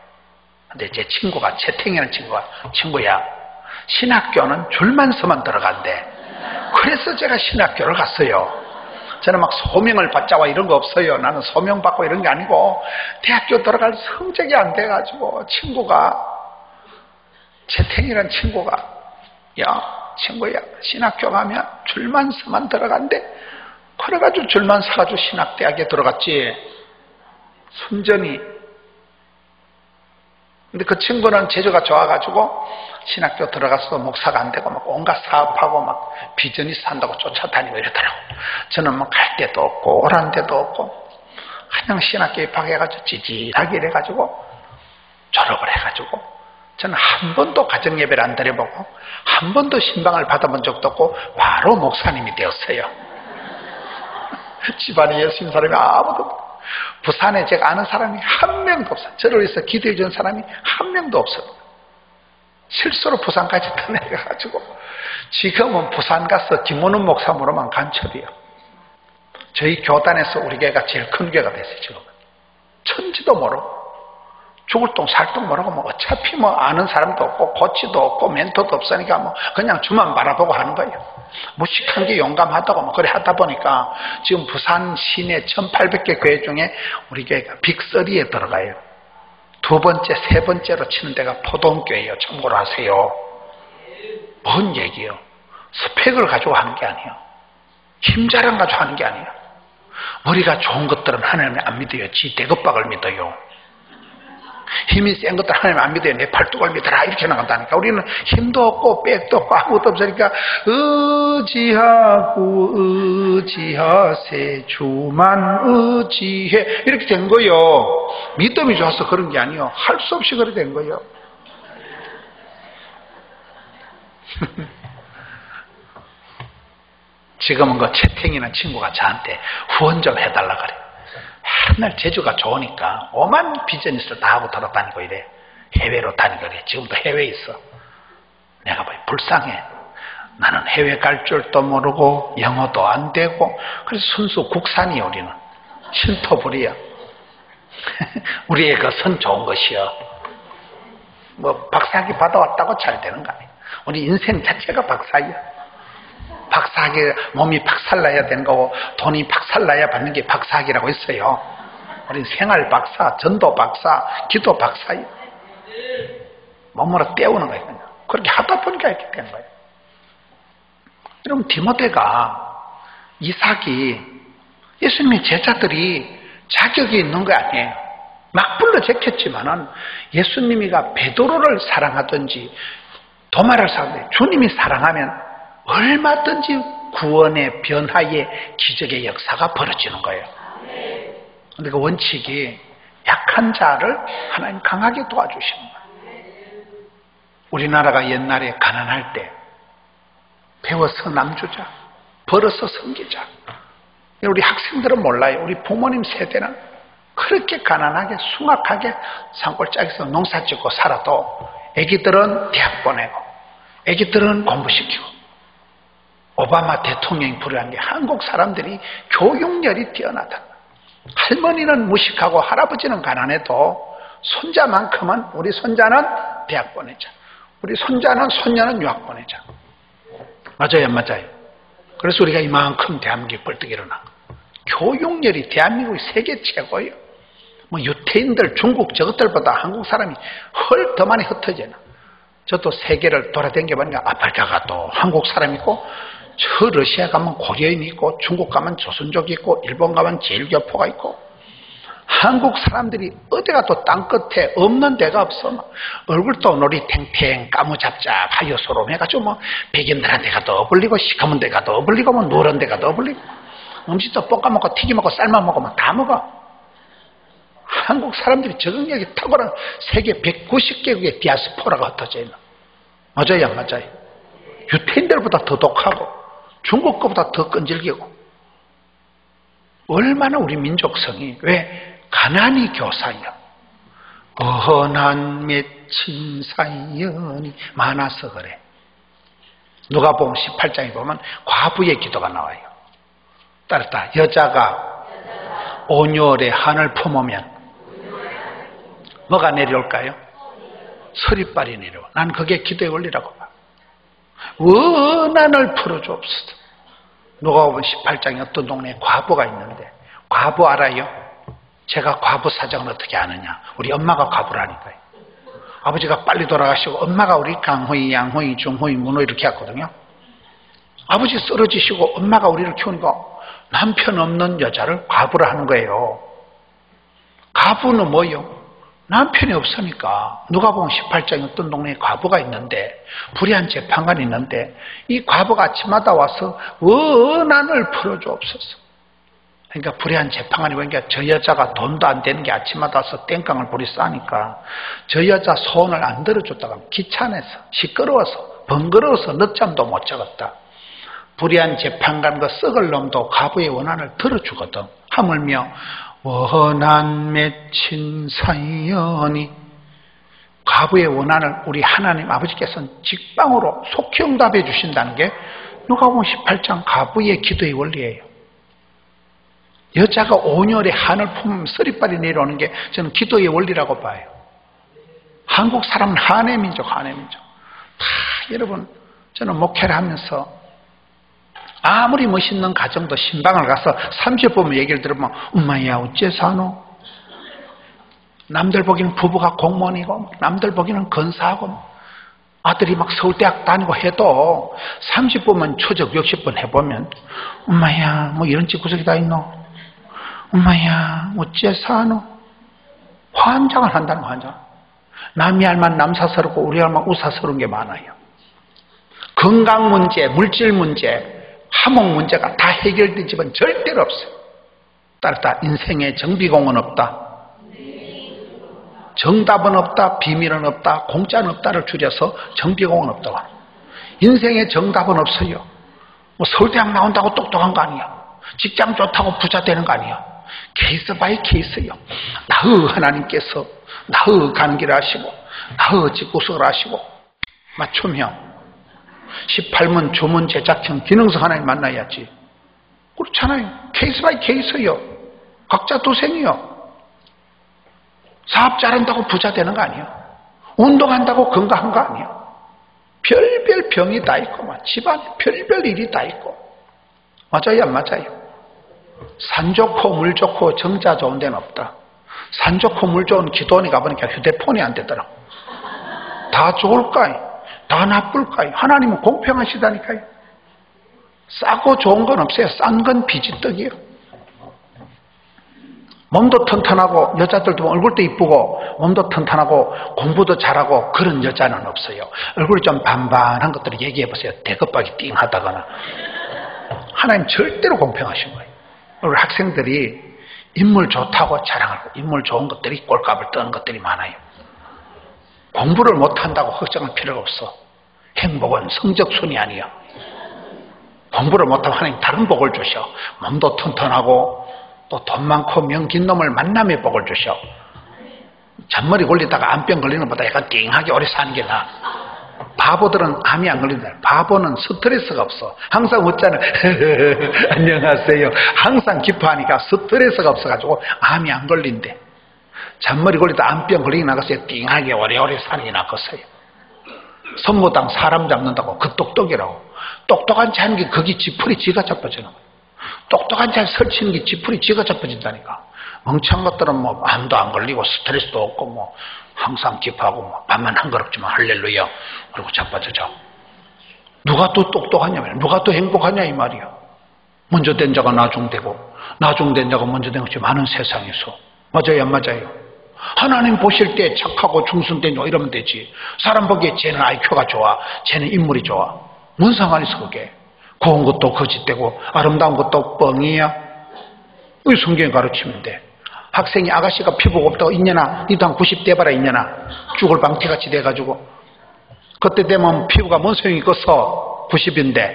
근데 제 친구가 채팅이라는 친구야 신학교는 줄만 서만 들어간대. 그래서 제가 신학교를 갔어요. 저는 막 소명을 받자와 이런 거 없어요. 나는 소명 받고 이런 게 아니고 대학교 들어갈 성적이 안 돼가지고 친구가 채팅이라는 친구가 야 친구야 신학교 가면 줄만 서만 들어간대. 그래가지고 줄만 서가지고 신학대학에 들어갔지. 순전히. 근데 그 친구는 재주가 좋아가지고 신학교 들어가서 목사가 안 되고 막 온갖 사업하고 막 비즈니스 한다고 쫓아다니고 이러더라고. 저는 뭐 갈 데도 없고 오란 데도 없고 그냥 신학교에 입학해가지고 찌릿하게 이래가지고 졸업을 해가지고 저는 한 번도 가정예배를 안 드려보고 한 번도 신방을 받아본 적도 없고 바로 목사님이 되었어요. 집안에 예수 있는 사람이 아무도 없고 부산에 제가 아는 사람이 한 명도 없어요. 저를 위해서 기도해 준 사람이 한 명도 없어요. 실수로 부산까지 떠내려가지고 지금은 부산 가서 김원훈 목사님으로만 간첩이에요. 저희 교단에서 우리 교회가 제일 큰 교회가 됐어요. 지금은 천지도 모르고 죽을 똥 살 똥 모르고 뭐 어차피 뭐 아는 사람도 없고 코치도 없고 멘토도 없으니까 뭐 그냥 주만 바라보고 하는 거예요. 무식한 게 용감하다고 뭐 그래 하다 보니까 지금 부산 시내 1800개 교회 중에 우리 교회가 빅3에 들어가요. 두 번째, 세 번째로 치는 데가 포동교회예요. 참고로 하세요. 뭔 얘기예요? 스펙을 가지고 하는 게 아니에요. 힘자랑 가지고 하는 게 아니에요. 머리가 좋은 것들은 하나님을 안 믿어요. 지 대급박을 믿어요. 힘이 센 것들 하나님 안 믿어요. 내 팔뚝을 믿어라 이렇게 나간다니까. 우리는 힘도 없고 백도 없고 아무것도 없으니까 의지하고 의지하세 주만 의지해 이렇게 된 거예요. 믿음이 좋아서 그런 게 아니에요. 할 수 없이 그렇게 된 거예요. 지금은 그 채팅이나 친구가 저한테 후원 좀 해달라 그래. 맨날 제주가 좋으니까 오만 비즈니스를 다 하고 돌아다니고 이래. 해외로 다니고 이래. 지금도 해외에 있어. 내가 뭐 불쌍해. 나는 해외 갈 줄도 모르고 영어도 안 되고 그래서 순수 국산이야. 우리는 신토불이야. 우리의 그 선 좋은 것이요. 뭐 박사학위 받아왔다고 잘 되는 거 아니야. 우리 인생 자체가 박사야. 박사학위 몸이 박살나야 되는 거고 돈이 박살나야 받는 게 박사학위라고 있어요. 우리 생활 박사, 전도 박사, 기도 박사야. 몸으로 때우는 거예요. 그냥. 그렇게 하다 보니까 이렇게 된 거예요. 여러분 디모데가 이삭이 예수님의 제자들이 자격이 있는 거 아니에요. 막 불러 제꼈지만은 예수님이가 베드로를 사랑하든지 도마를 사랑하든지 주님이 사랑하면 얼마든지 구원의 변화의 기적의 역사가 벌어지는 거예요. 그런데 그 원칙이 약한 자를 하나님 강하게 도와주시는 거예요. 우리나라가 옛날에 가난할 때 배워서 남주자, 벌어서 섬기자. 우리 학생들은 몰라요. 우리 부모님 세대는 그렇게 가난하게 숭악하게 산골짜기에서 농사 짓고 살아도 애기들은 대학 보내고 애기들은 공부시키고 오바마 대통령이 불효한 게 한국 사람들이 교육열이 뛰어나다. 할머니는 무식하고 할아버지는 가난해도 손자만큼은 우리 손자는 대학 보내자. 우리 손자는 손녀는 유학 보내자. 맞아요, 안 맞아요? 그래서 우리가 이만큼 대한민국이 벌떡 일어나. 교육열이 대한민국이 세계 최고예요. 뭐 유태인들, 중국 저것들보다 한국 사람이 더 많이 흩어져요. 저도 세계를 돌아다녀보니까 아프리카가 또 한국 사람 있고, 저 러시아 가면 고려인 있고, 중국 가면 조선족 있고, 일본 가면 제일교포가 있고, 한국 사람들이 어디가 또 땅끝에 없는 데가 없어. 얼굴도 놀이 탱탱 까무잡잡 하여소롬 해가지고 뭐 백인들한테 가도 어울리고 시커먼 데 가도 어울리고 뭐 노란 데 가도 어울리고 음식도 볶아먹고 튀김먹고 삶아먹고 뭐 다 먹어. 한국 사람들이 적응력이 탁월한 세계 190개국의 디아스포라가 흩어져 있는. 맞아요, 안 맞아요? 유태인들보다 더 독하고 중국 거보다 더 끈질기고. 얼마나 우리 민족성이 왜 가난이 교사야. 어난 맺힌 사연이 많아서 그래. 누가복음 18장에 보면 과부의 기도가 나와요. 따르다 여자가 온열의 한을 품으면 뭐가 내려올까요? 서리빨이 내려와. 난 그게 기도의 원리라고 봐. 원한을 풀어주옵소서. 누가복음 18장에 어떤 동네에 과부가 있는데, 과부 알아요? 제가 과부 사정을 어떻게 아느냐? 우리 엄마가 과부라니까요. 아버지가 빨리 돌아가시고 엄마가 우리 강호이, 양호이, 중호이, 문호 이렇게 했거든요. 아버지 쓰러지시고 엄마가 우리를 키우니까 남편 없는 여자를 과부라 하는 거예요. 과부는 뭐예요? 남편이 없으니까. 누가복음 18장에 어떤 동네에 과부가 있는데, 불의한 재판관이 있는데 이 과부가 아침마다 와서 원한을 풀어주옵소서. 그러니까 불의한 재판관이 보니까 저 여자가 돈도 안 되는 게 아침마다 와서 땡깡을 부리 싸니까 저 여자 소원을 안 들어줬다가 귀찮아서 시끄러워서 번거로워서 늦잠도 못 자겠다. 불의한 재판관 그 썩을 놈도 과부의 원한을 들어주거든. 하물며 원한 맺힌 사연이, 과부의 원한을 우리 하나님 아버지께서는 직방으로 속히 응답해 주신다는 게 누가복음 18장 과부의 기도의 원리예요. 여자가 온열의 한을 품으면 서리빨이 내려오는 게 저는 기도의 원리라고 봐요. 한국 사람은 한의 민족, 한의 민족. 여러분, 저는 목회를 하면서 아무리 멋있는 가정도 신방을 가서 30분 얘기를 들으면 엄마야 어째 사노? 남들 보기는 부부가 공무원이고 남들 보기는 건사하고 아들이 막 서울대학 다니고 해도 30분만 초적 60분 해보면 엄마야 뭐 이런 집구석이 다 있노? 엄마야 어째 사노? 환장을 한다는 환장. 남이 알만 남사스럽고 우리 알만 우사스러운 게 많아요. 건강 문제, 물질 문제, 화목 문제가 다 해결된 집은 절대로 없어요. 따르다 인생에 정비공은 없다. 정답은 없다. 비밀은 없다. 공짜는 없다를 줄여서 정비공은 없다고 합니다. 인생에 정답은 없어요. 뭐 서울대학 나온다고 똑똑한 거 아니야. 직장 좋다고 부자 되는 거 아니야. 케이스 바이 케이스요. 나의 하나님께서 나의 가는 길을 아시고 나의 집구석을 아시고 맞춤형 18문 주문 제작형 기능성 하나님 만나야지. 그렇잖아요. 케이스 바이 케이스요. 각자 도생이요. 사업 잘한다고 부자 되는 거 아니야. 운동한다고 건강한 거 아니야. 별별 병이 다 있고 집안에 별별 일이 다 있고. 맞아요 안 맞아요? 산 좋고 물 좋고 정자 좋은 데는 없다. 산 좋고 물 좋은 기도원에 가보니까 휴대폰이 안 되더라. 다 좋을까요? 다 나쁠까요? 하나님은 공평하시다니까요. 싸고 좋은 건 없어요. 싼 건 비지떡이에요. 몸도 튼튼하고 여자들도 얼굴도 이쁘고 몸도 튼튼하고 공부도 잘하고 그런 여자는 없어요. 얼굴이 좀 반반한 것들을 얘기해보세요. 대급박이 띵하다거나. 하나님 절대로 공평하신 거예요. 우리 학생들이 인물 좋다고 자랑하고 인물 좋은 것들이 꼴값을 떠는 것들이 많아요. 공부를 못한다고 걱정할 필요가 없어. 행복은 성적순이 아니야. 공부를 못하면 하나님 다른 복을 주셔. 몸도 튼튼하고 또 돈 많고 명 긴 놈을 만남의 복을 주셔. 잔머리 걸리다가 암병 걸리는 것보다 약간 띵하게 오래 사는 게 나아. 바보들은 암이 안 걸린다. 바보는 스트레스가 없어. 항상 웃잖아. 안녕하세요. 항상 기뻐하니까 스트레스가 없어가지고 암이 안 걸린대. 잔머리 걸리다 암병 걸리기 나갔어요. 띵하게 오래오래 사는 게 나겠어요. 선무당 사람 잡는다고 그 똑똑이라고. 똑똑한 자 하는 게 거기 지풀이 지가 잡아지는 거예요. 똑똑한 자 설치는 게 지풀이 지가 잡아진다니까. 멍청한 것들은 뭐 암도 안 걸리고 스트레스도 없고 뭐 항상 기뻐하고 뭐 밥만 한 그릇지만 할렐루야 그리고 자빠져져. 누가 또 똑똑하냐면 누가 또 행복하냐 이 말이야. 먼저 된 자가 나중되고 나중된 자가 먼저 된 것이 많은 세상에서. 맞아요 안 맞아요? 하나님 보실 때 착하고 충성된 자 이러면 되지. 사람 보기에 쟤는 IQ가 좋아, 쟤는 인물이 좋아. 뭔 상관이 있어 그게. 고운 것도 거짓되고 아름다운 것도 뻥이야. 왜 성경에 가르치면 돼. 학생이 아가씨가 피부가 없다고 있냐나 니도 한 90 돼봐라 있냐나. 죽을 방태같이 돼가지고 그때 되면 피부가 뭔 소용이 있겠어. 90인데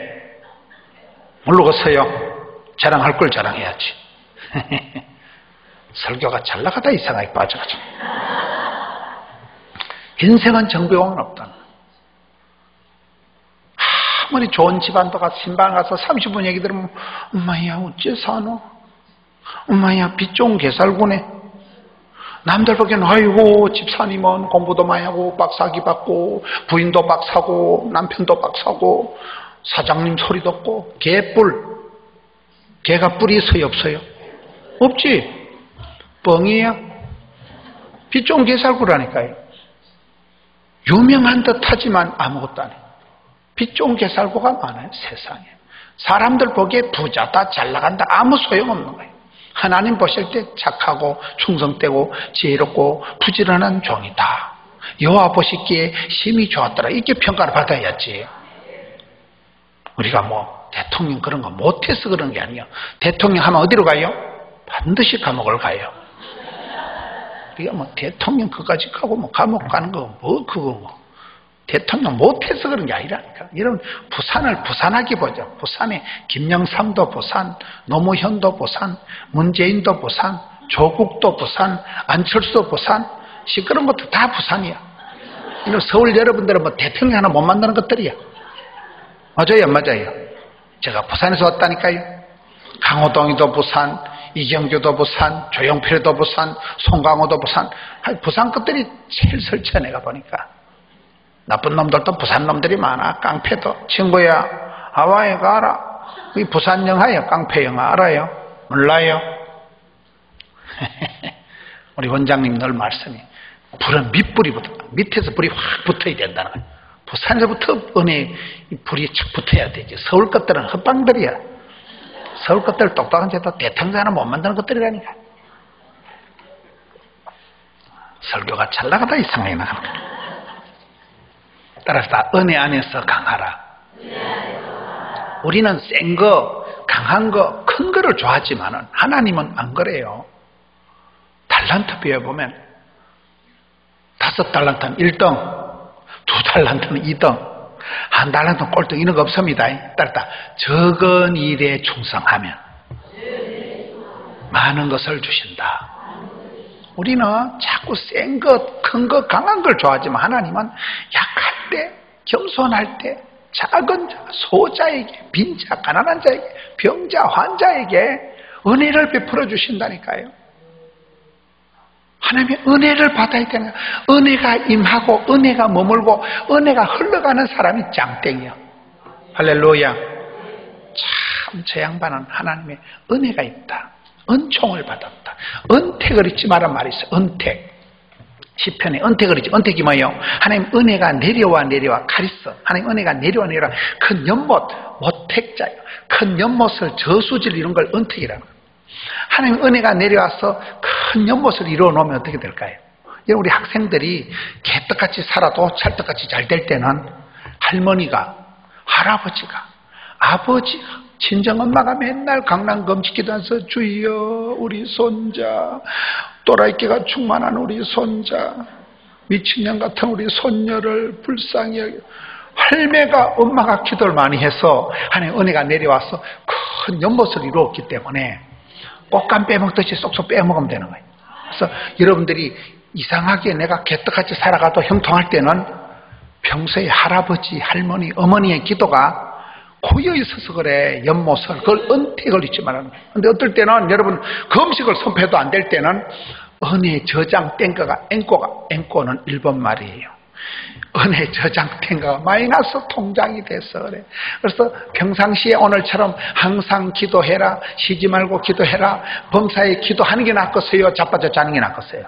모르겠어요. 자랑할 걸 자랑해야지. 설교가 잘 나가다 이상하게 빠져가지고. 인생은 정배왕은 없다. 아무리 좋은 집안도 가서 신방 가서 30분 얘기 들으면 엄마야 어째 사노? 엄마야 빚 좋은 개살구네. 남들 보기에는 아이고 집사님은 공부도 많이 하고 박사기 받고 부인도 박사고 남편도 박사고 사장님 소리 듣고 개뿔. 개가 뿔이 있어요 없어요? 없지. 뻥이야. 빚 좋은 개살구라니까요. 유명한 듯 하지만 아무것도 안 해. 빚 좋은 개살구가 많아요 세상에. 사람들 보기에 부자다 잘나간다 아무 소용없는 거예요. 하나님 보실 때 착하고 충성되고 지혜롭고 부지런한 종이다. 여호와 보시기에 심히 좋았더라. 이렇게 평가를 받아야지. 우리가 뭐 대통령 그런 거 못해서 그런 게 아니에요. 대통령 하면 어디로 가요? 반드시 감옥을 가요. 우리가 뭐 대통령 그까지 가고 뭐 감옥 가는 거 뭐 그거 뭐 대통령 못해서 그런 게 아니라니까. 이런 부산을 부산하게 보자. 부산에 김영삼도 부산, 노무현도 부산, 문재인도 부산, 조국도 부산, 안철수도 부산, 시끄러운 것도 다 부산이야. 이런 서울 여러분들은 뭐 대통령 하나 못 만나는 것들이야. 맞아요 안 맞아요? 제가 부산에서 왔다니까요. 강호동이도 부산, 이경규도 부산, 조용필도 부산, 송강호도 부산. 부산 것들이 제일 설치야 내가 보니까. 나쁜 놈들도 부산 놈들이 많아. 깡패도. 친구야 하와이 가라. 이 부산 영화예요. 깡패 영화 알아요? 몰라요? 우리 원장님 늘 말씀이 불은 밑불이 붙어. 밑에서 불이 확 붙어야 된다는 거예요. 부산에서부터 은혜 불이 착 붙어야 되지. 서울 것들은 헛방들이야. 서울 것들 똑똑한 데도 대통령 하나 못 만드는 것들이라니까. 설교가 잘 나가다 이상하게 나가는 거야. 따라서 다 은혜 안에서 강하라. 우리는 센 거, 강한 거, 큰 거를 좋아하지만 하나님은 안 그래요. 달란트 배워보면 5달란트는 1등, 2달란트는 2등, 한 달란트 꼴등 이런 거 없습니다. 따르다 적은 일에 충성하면 많은 것을 주신다. 우리는 자꾸 센 것, 큰 것, 강한 걸 좋아하지만 하나님은 약할 때, 겸손할 때, 작은 자, 소자에게, 빈자, 가난한 자에게, 병자, 환자에게 은혜를 베풀어 주신다니까요. 하나님의 은혜를 받아야 되는 거예요. 은혜가 임하고 은혜가 머물고 은혜가 흘러가는 사람이 짱땡이야. 할렐루야. 참 저 양반은 하나님의 은혜가 있다. 은총을 받았다. 은택을 잊지 말란 말이 있어요. 은택. 시편에 은택을 잊지. 은택이 뭐예요? 하나님 은혜가 내려와 가리써. 하나님 은혜가 내려와 큰 연못, 모택자예요. 큰 연못을 저수질 이런 걸 은택이라고 해요. 하나님 은혜가 내려와서 큰 연못을 이루어 놓으면 어떻게 될까요? 우리 학생들이 개떡같이 살아도 찰떡같이 잘 될 때는 할머니가, 할아버지가, 아버지가, 친정엄마가 맨날 강남금지기도 하면서 주여 우리 손자, 또라이끼가 충만한 우리 손자, 미친년 같은 우리 손녀를 불쌍히 여겨. 할매가 엄마가 기도를 많이 해서 하나님 은혜가 내려와서 큰 연못을 이루었기 때문에 꽃감 빼먹듯이 쏙쏙 빼먹으면 되는 거예요. 그래서 여러분들이 이상하게 내가 개떡같이 살아가도 형통할 때는 평소에 할아버지, 할머니, 어머니의 기도가 고여 있어서 그래. 연못을, 그걸 은택을 잊지 말라는 거예요. 근데 어떨 때는 여러분 금식을 선포해도 안 될 때는 은혜 저장 땡거가 앵꼬는 일본 말이에요. 은혜 저장 땡거가 마이너스 통장이 돼서 그래. 그래서 평상시에 오늘처럼 항상 기도해라, 쉬지 말고 기도해라, 범사에 기도하는 게 낫겠어요, 자빠져 자는 게 낫겠어요?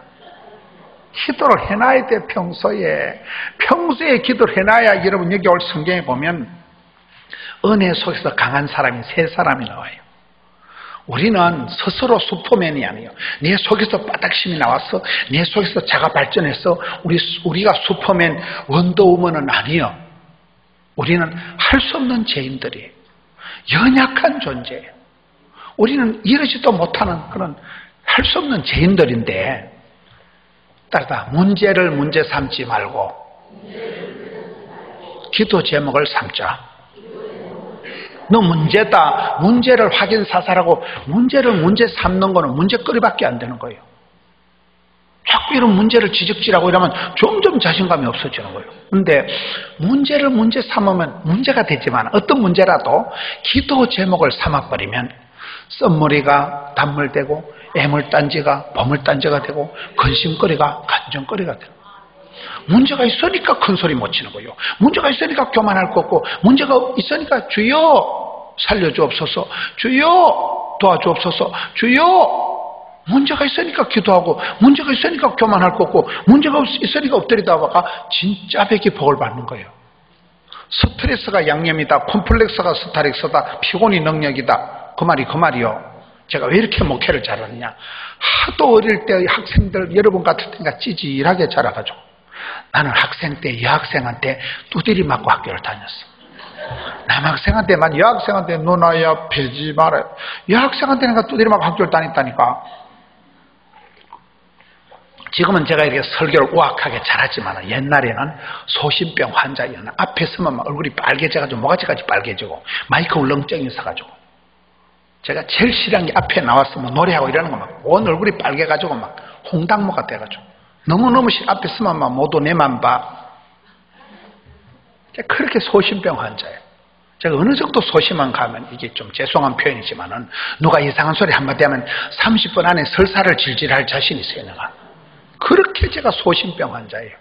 기도를 해놔야 돼. 평소에 기도를 해놔야. 여러분 여기 올 성경에 보면 은혜 속에서 강한 사람이 세 사람이 나와요. 우리는 스스로 슈퍼맨이 아니에요. 내 속에서 바닥심이 나와서 내 속에서 자가 발전해서 우리가 슈퍼맨, 원더우먼은 아니에요. 우리는 할 수 없는 죄인들이에요. 연약한 존재예요. 우리는 이러지도 못하는 그런 할 수 없는 죄인들인데, 따라서 문제를 문제 삼지 말고 기도 제목을 삼자. 너 문제다. 문제를 확인 사살하고 문제를 문제 삼는 거는 문제거리밖에 안 되는 거예요. 자꾸 이런 문제를 지적질하고 이러면 점점 자신감이 없어지는 거예요. 근데 문제를 문제 삼으면 문제가 되지만 어떤 문제라도 기도 제목을 삼아버리면 썸머리가 단물되고 애물단지가 버물단지가 되고 근심거리가 간정거리가 되는 거예요. 문제가 있으니까 큰 소리 못 치는 거예요. 문제가 있으니까 교만할 거 없고, 문제가 있으니까 주여 살려주옵소서, 주여 도와주옵소서, 주여. 문제가 있으니까 기도하고, 문제가 있으니까 교만할 거 없고, 문제가 있으니까 엎드리다가 진짜 백이 복을 받는 거예요. 스트레스가 양념이다, 콤플렉스가 스타렉스다, 피곤이 능력이다. 그 말이요. 제가 왜 이렇게 목회를 잘하느냐. 하도 어릴 때 학생들 여러분 같을 때가 찌질하게 자라가지고 나는 학생 때 여학생한테 두드리 맞고 학교를 다녔어. 남학생한테만, 여학생한테 누나야 패지 말아요. 여학생한테는 두드리 맞고 학교를 다녔다니까. 지금은 제가 이렇게 설교를 우악하게 잘하지만 옛날에는 소심병 환자였나. 앞에 서면 얼굴이 빨개져가지고 모가지까지 빨개지고 마이크 울렁증이 있어가지고 제가 제일 싫어한 게 앞에 나왔으면 노래하고 이러는 거 막 온 얼굴이 빨개가지고 막 홍당무가 돼가지고 너무너무 싫어. 앞에 서면 막 모두 내만 봐. 그렇게 소심병 환자예요. 제가 어느 정도 소심한 가면 이게 좀 죄송한 표현이지만은 누가 이상한 소리 한마디 하면 30분 안에 설사를 질질할 자신이 있어요. 내가 그렇게 제가 소심병 환자예요.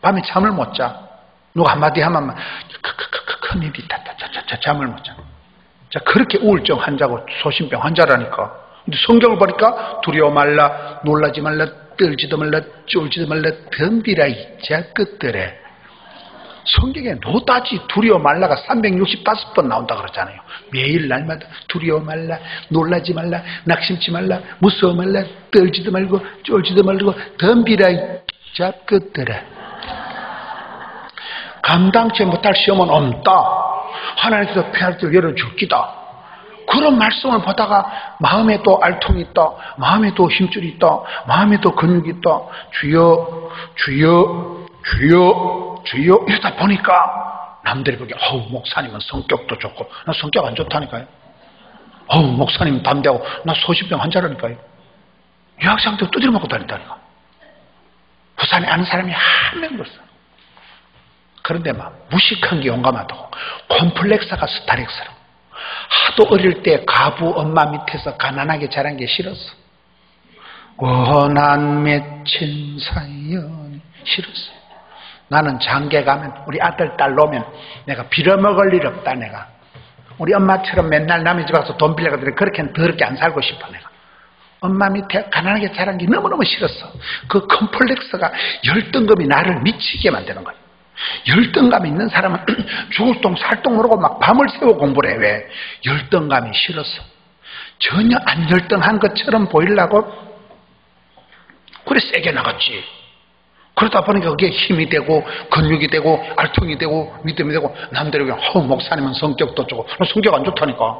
밤에 잠을 못 자. 누가 한마디 하면 큰일이 있다. 잠을 못 자. 자, 그렇게 우울증 환자고 소심병 환자라니까. 근데 성경을 보니까 두려워 말라, 놀라지 말라, 떨지도 말라, 쫄지도 말라, 덤비라 이 자끝들에. 성경에 노다지 두려워 말라가 365번 나온다 그러잖아요. 매일 날마다 두려워 말라, 놀라지 말라, 낙심치 말라, 무서워 말라, 떨지도 말고 쫄지도 말고 덤비라 이 자끝들에. 감당치 못할 시험은 없다. 하나님께서 피할 길 열어줄 기다. 그런 말씀을 보다가 마음에 또 알통이 있다. 마음에 또 힘줄이 있다. 마음에 또 근육이 있다. 주여 주여 주여 주여 이러다 보니까 남들이 보기에 목사님은 성격도 좋고 나 성격 안 좋다니까요. 목사님 담대하고 나 소신병 환자라니까요. 유학생한테 두드려 맞고 다닌다니까. 부산에 아는 사람이 한 명도 없어. 그런데 막 무식한 게 용감하다고 콤플렉스가 스타렉스라고. 하도 어릴 때 가부 엄마 밑에서 가난하게 자란 게 싫었어. 고난 맺힌 사연 싫었어. 나는 장계 가면 우리 아들 딸 놓으면 내가 빌어먹을 일 없다. 내가 우리 엄마처럼 맨날 남의 집 와서 돈 빌려가더니 그렇게는 더럽게 안 살고 싶어. 내가 엄마 밑에 가난하게 자란 게 너무너무 싫었어. 그 컴플렉스가 열등감이 나를 미치게 만드는 거예요. 열등감이 있는 사람은 죽을 똥 살 똥 모르고 막 밤을 새워 공부를 해. 왜? 열등감이 싫었어. 전혀 안 열등한 것처럼 보이려고 그래 세게 나갔지. 그러다 보니까 그게 힘이 되고 근육이 되고 알통이 되고 믿음이 되고 남들이 그냥 목사님은 성격도 좋고 성격 안 좋다니까.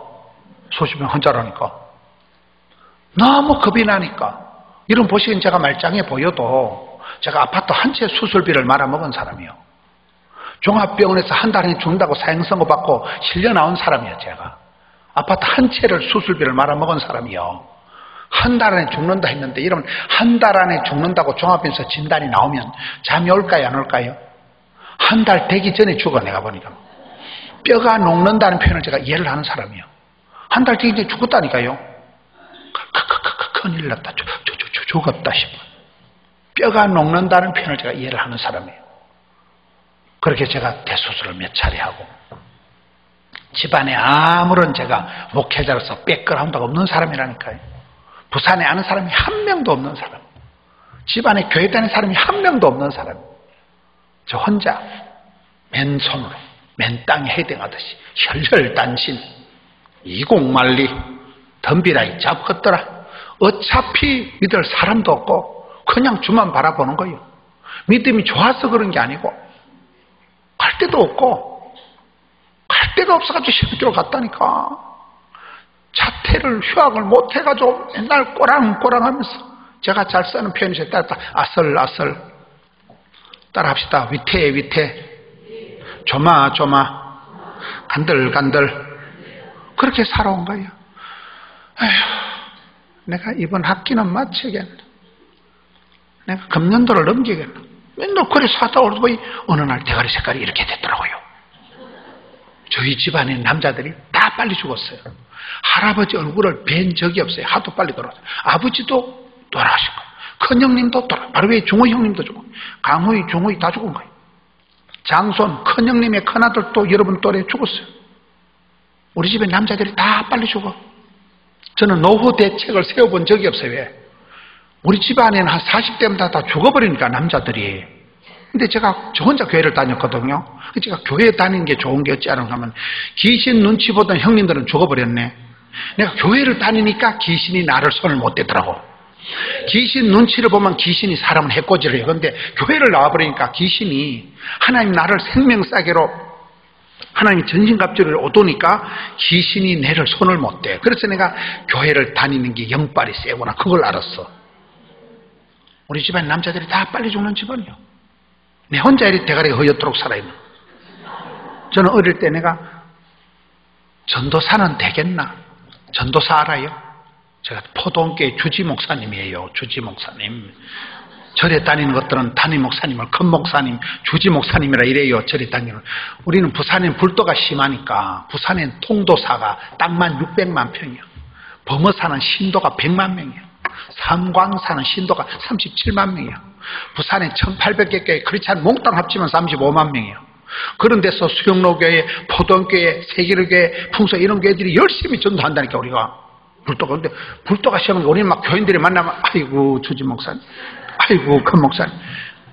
소심한 환자라니까. 너무 겁이 나니까. 이런 보시기엔 제가 말짱해 보여도 제가 아파트 한 채 수술비를 말아먹은 사람이요. 종합병원에서 한 달에 준다고 사형선고 받고 실려 나온 사람이에요. 제가 아파트 한 채를 수술비를 말아먹은 사람이요. 한 달 안에 죽는다 했는데 이러면 한 달 안에 죽는다고 종합병원에서 진단이 나오면 잠이 올까요 안 올까요? 한 달 되기 전에 죽어. 내가 보니까 뼈가 녹는다는 표현을 제가 이해를 하는 사람이에요. 한 달 되기 전에 죽었다니까요. 큰일 났다. 죽었다 싶어. 뼈가 녹는다는 표현을 제가 이해를 하는 사람이에요. 그렇게 제가 대수술을 몇 차례 하고 집안에 아무런 제가 목회자로서 백그라운드가 없는 사람이라니까요. 부산에 아는 사람이 한 명도 없는 사람, 집안에 교회 다니는 사람이 한 명도 없는 사람, 저 혼자 맨손으로 맨 땅에 헤딩하듯이 혈혈단신 이공만리 덤비라이 잡겠더라. 어차피 믿을 사람도 없고 그냥 주만 바라보는 거예요. 믿음이 좋아서 그런 게 아니고 갈 데도 없고 갈 데가 없어가지고 시험기로 갔다니까. 자퇴를 휴학을 못해가지고 맨날 꼬랑꼬랑하면서 제가 잘 쓰는 표현이 따라 아슬아슬 따라합시다. 위태 조마조마 간들간들 그렇게 살아온 거예요. 에휴, 내가 이번 학기는 마치겠네. 내가 금년도를 넘기겠네. 맨날 그래 사다 오르더니 어느 날 대가리 색깔이 이렇게 됐더라고요. 저희 집안에 남자들이 다 빨리 죽었어요. 할아버지 얼굴을 뵌 적이 없어요. 하도 빨리 돌아왔어요. 아버지도 돌아가시고 큰형님도 바로 위에 중호 형님도 죽고 강호이 중호이 다 죽은 거예요. 장손 큰형님의 큰아들도 여러분 또래 죽었어요. 우리 집에 남자들이 다 빨리 죽어. 저는 노후 대책을 세워본 적이 없어요. 왜? 우리 집안에는 한 40대면 다 죽어버리니까 남자들이. 근데 제가 저 혼자 교회를 다녔거든요. 제가 교회 다니는 게 좋은 게 어찌 하는가 하면 귀신 눈치 보던 형님들은 죽어버렸네. 내가 교회를 다니니까 귀신이 나를 손을 못 대더라고. 귀신 눈치를 보면 귀신이 사람을 해코지를 해요. 그런데 교회를 나와버리니까 귀신이 하나님 나를 생명싸개로 하나님이 전신갑주를 얻으니까 귀신이 내를 손을 못 대. 그래서 내가 교회를 다니는 게 영빨이 세구나 그걸 알았어. 우리 집안 남자들이 다 빨리 죽는 집안이요. 내 혼자 이리 대가리가 허옇도록 살아있는. 저는 어릴 때 내가 전도사는 되겠나? 전도사 알아요? 제가 포동교회 주지 목사님이에요. 주지 목사님. 절에 다니는 것들은 담임 목사님을 큰 목사님, 주지 목사님이라 이래요. 절에 다니는. 우리는 부산엔 불도가 심하니까 부산엔 통도사가 땅만 600만 평이요. 범어사는 신도가 100만 명이요. 삼광사는 신도가 37만 명이요. 부산에 1800개 교회 크리스찬 몽땅 합치면 35만 명이요. 그런 데서 수영로교회, 포동교회, 세계로교회, 풍서 이런 교회들이 열심히 전도한다니까 우리가. 불도가. 근데 불도가 시험은 우리는 막 교인들이 만나면 아이고 주지 목사님, 아이고 큰 목사님.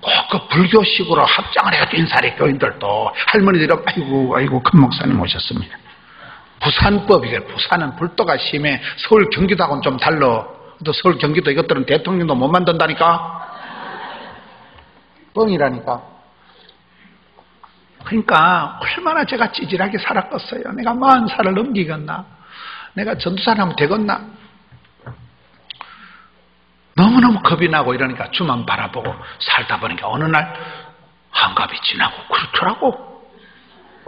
꼭 그 불교식으로 합장을 해가지고 인사해. 교인들도 할머니들은 아이고 큰 목사님 오셨습니다. 부산법이에요. 부산은 불도가 심해. 서울 경기도하고는 좀 달라. 또 서울 경기도 이것들은 대통령도 못 만든다니까. 뻥이라니까. 그러니까 얼마나 제가 찌질하게 살았겠어요. 내가 40살을 넘기겠나? 내가 전도사를 하면 되겠나? 너무너무 겁이 나고 이러니까 주만 바라보고 살다 보니까 어느 날 한갑이 지나고 그렇더라고.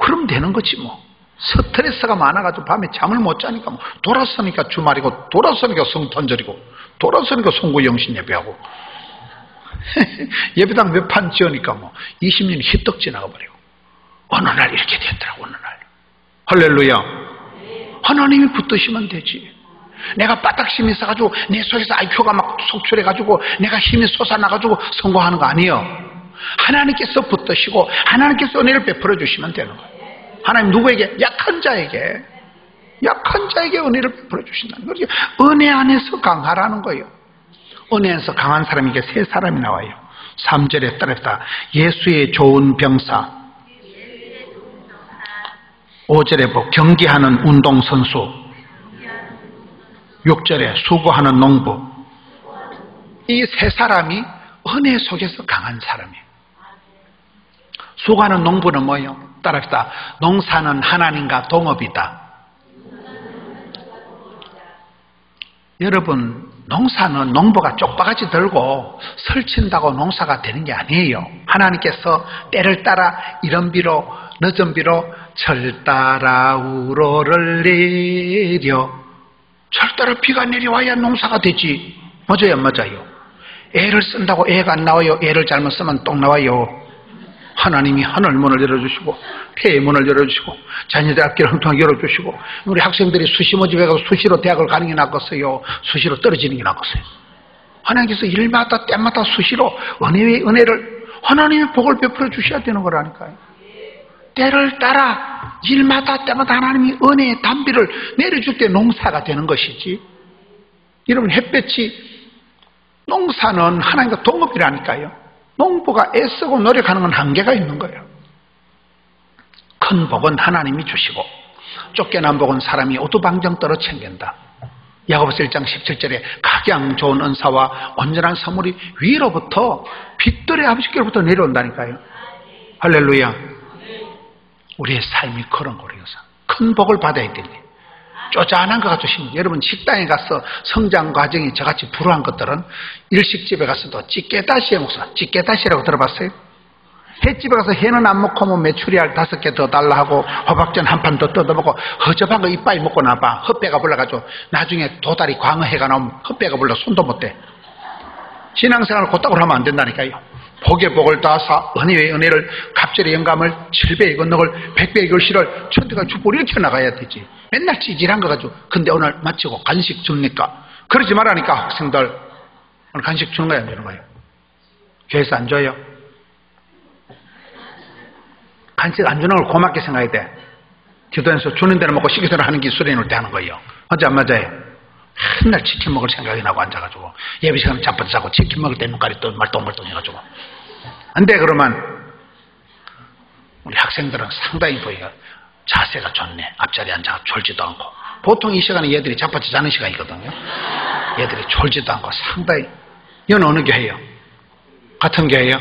그럼 되는 거지 뭐. 스트레스가 많아가지고 밤에 잠을 못 자니까 뭐 돌아서니까 주말이고 돌아서니까 성탄절이고 돌아서니까 송구영신 예배하고 예배당 몇 판 지으니까 뭐 20년이 휘떡 지나가 버리고 어느 날 이렇게 됐더라고. 어느 날 할렐루야. 하나님이 붙드시면 되지. 내가 바닥심이 있어가지고 내 속에서 IQ가 막 속출해가지고 내가 힘이 솟아나가지고 성공하는 거 아니에요. 하나님께서 붙드시고 하나님께서 은혜를 베풀어 주시면 되는 거예요. 하나님 누구에게? 약한 자에게 은혜를 베풀어 주신다는 거죠. 은혜 안에서 강하라는 거예요. 은혜 안에서 강한 사람이 이게 세 사람이 나와요. 3절에 따르다 예수의 좋은 병사, 5절에 뭐 경기하는 운동선수, 6절에 수고하는 농부. 이 세 사람이 은혜 속에서 강한 사람이에요. 수고하는 농부는 뭐예요? 따라합시다. 농사는 하나님과 동업이다. 여러분, 농사는 농부가 쪽바가지 들고 설친다고 농사가 되는 게 아니에요. 하나님께서 때를 따라 이른 비로 늦은 비로 철 따라 우로를 내려, 철 따라 비가 내려와야 농사가 되지. 맞아요, 안 맞아요? 애를 쓴다고 애가 안 나와요. 애를 잘못 쓰면 똥 나와요. 하나님이 하늘 문을 열어주시고 폐의 문을 열어주시고 자녀들 앞길을 통해 열어주시고 우리 학생들이 수시 모집해 가서 수시로 대학을 가는 게 낫겠어요? 수시로 떨어지는 게 낫겠어요? 하나님께서 일마다 때마다 수시로 은혜의 은혜를 하나님의 복을 베풀어 주셔야 되는 거라니까요. 때를 따라 일마다 때마다 하나님이 은혜의 단비를 내려줄 때 농사가 되는 것이지. 여러분, 햇볕이 농사는 하나님과 동업이라니까요. 농부가 애쓰고 노력하는 건 한계가 있는 거예요. 큰 복은 하나님이 주시고 쫓겨난 복은 사람이 오두방정 떨어 챙긴다. 야고보서 1장 17절에 각양 좋은 은사와 온전한 선물이 위로부터 빛들의 아버지께로부터 내려온다니까요. 할렐루야. 우리의 삶이 그런 거예요. 큰 복을 받아야 되니 쪼잔한 것 같으시면 여러분 식당에 가서 성장 과정이 저같이 불우한 것들은 일식집에 가서도 찌개다시의 목사, 찌개다시라고 들어봤어요? 횟집에 가서 회는 안 먹고 뭐 메추리알 5개 더 달라 하고 호박전 한 판 더 뜯어먹고 허접한 거 이빨 먹고 나봐. 헛배가 불러가지고 나중에 도다리 광어회가 나오면 헛배가 불러 손도 못 대. 신앙생활을 곧다고 하면 안 된다니까요. 복의 복을 다사 은혜의 은혜를 갑절의 영감을 7배의 건너을 100배의 결실을 천대가 주고 이렇게 나가야 되지. 맨날 찌질한 거 가지고 근데 오늘 마치고 간식 줍니까? 그러지 말라니까. 학생들 오늘 간식 주는 거야 안 주는 거예요? 교회에서 안 줘요? 간식 안 주는 걸 고맙게 생각해야 돼. 기도해서 주는 대로 먹고 시키대로 하는 게 수련을 때 하는 거예요. 맞아 안 맞아요? 맨날 치킨 먹을 생각이 나고 앉아가지고 예배 시간에 잠버터 자고 치킨 먹을 때 눈깔이 또 말똥말똥 해가지고 안 돼. 그러면 우리 학생들은 상당히 보이가 자세가 좋네. 앞자리에 앉아서 졸지도 않고. 보통 이 시간에 얘들이 자빠져 자는 시간이거든요. 얘들이 졸지도 않고 상당히. 이건 어느 교회예요? 같은 교회예요?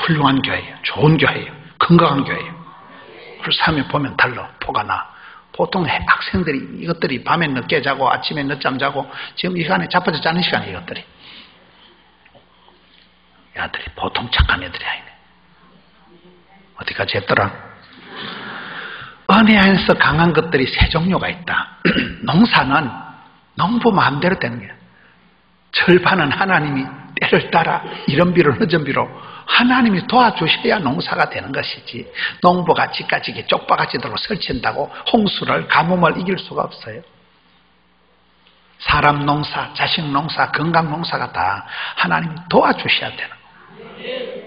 훌륭한 교회예요. 좋은 교회예요. 건강한 교회예요. 그래서 삶에 보면 달라. 포가 나. 보통 학생들이 이것들이 밤에 늦게 자고 아침에 늦잠 자고 지금 이 시간에 자빠져 자는 시간이에요. 이것들이. 야들이 보통 착한 애들이 아니네. 어디까지 했더라? 은혜 안에서 강한 것들이 세 종류가 있다. 농사는 농부 마음대로 되는 거야. 절반은 하나님이 때를 따라 이른 비로 늦은 비로 하나님이 도와주셔야 농사가 되는 것이지 농부가 지까지게 쪽바같이 들고 설친다고 홍수를 가뭄을 이길 수가 없어요. 사람 농사, 자식 농사, 건강 농사가 다 하나님이 도와주셔야 되는 거예요.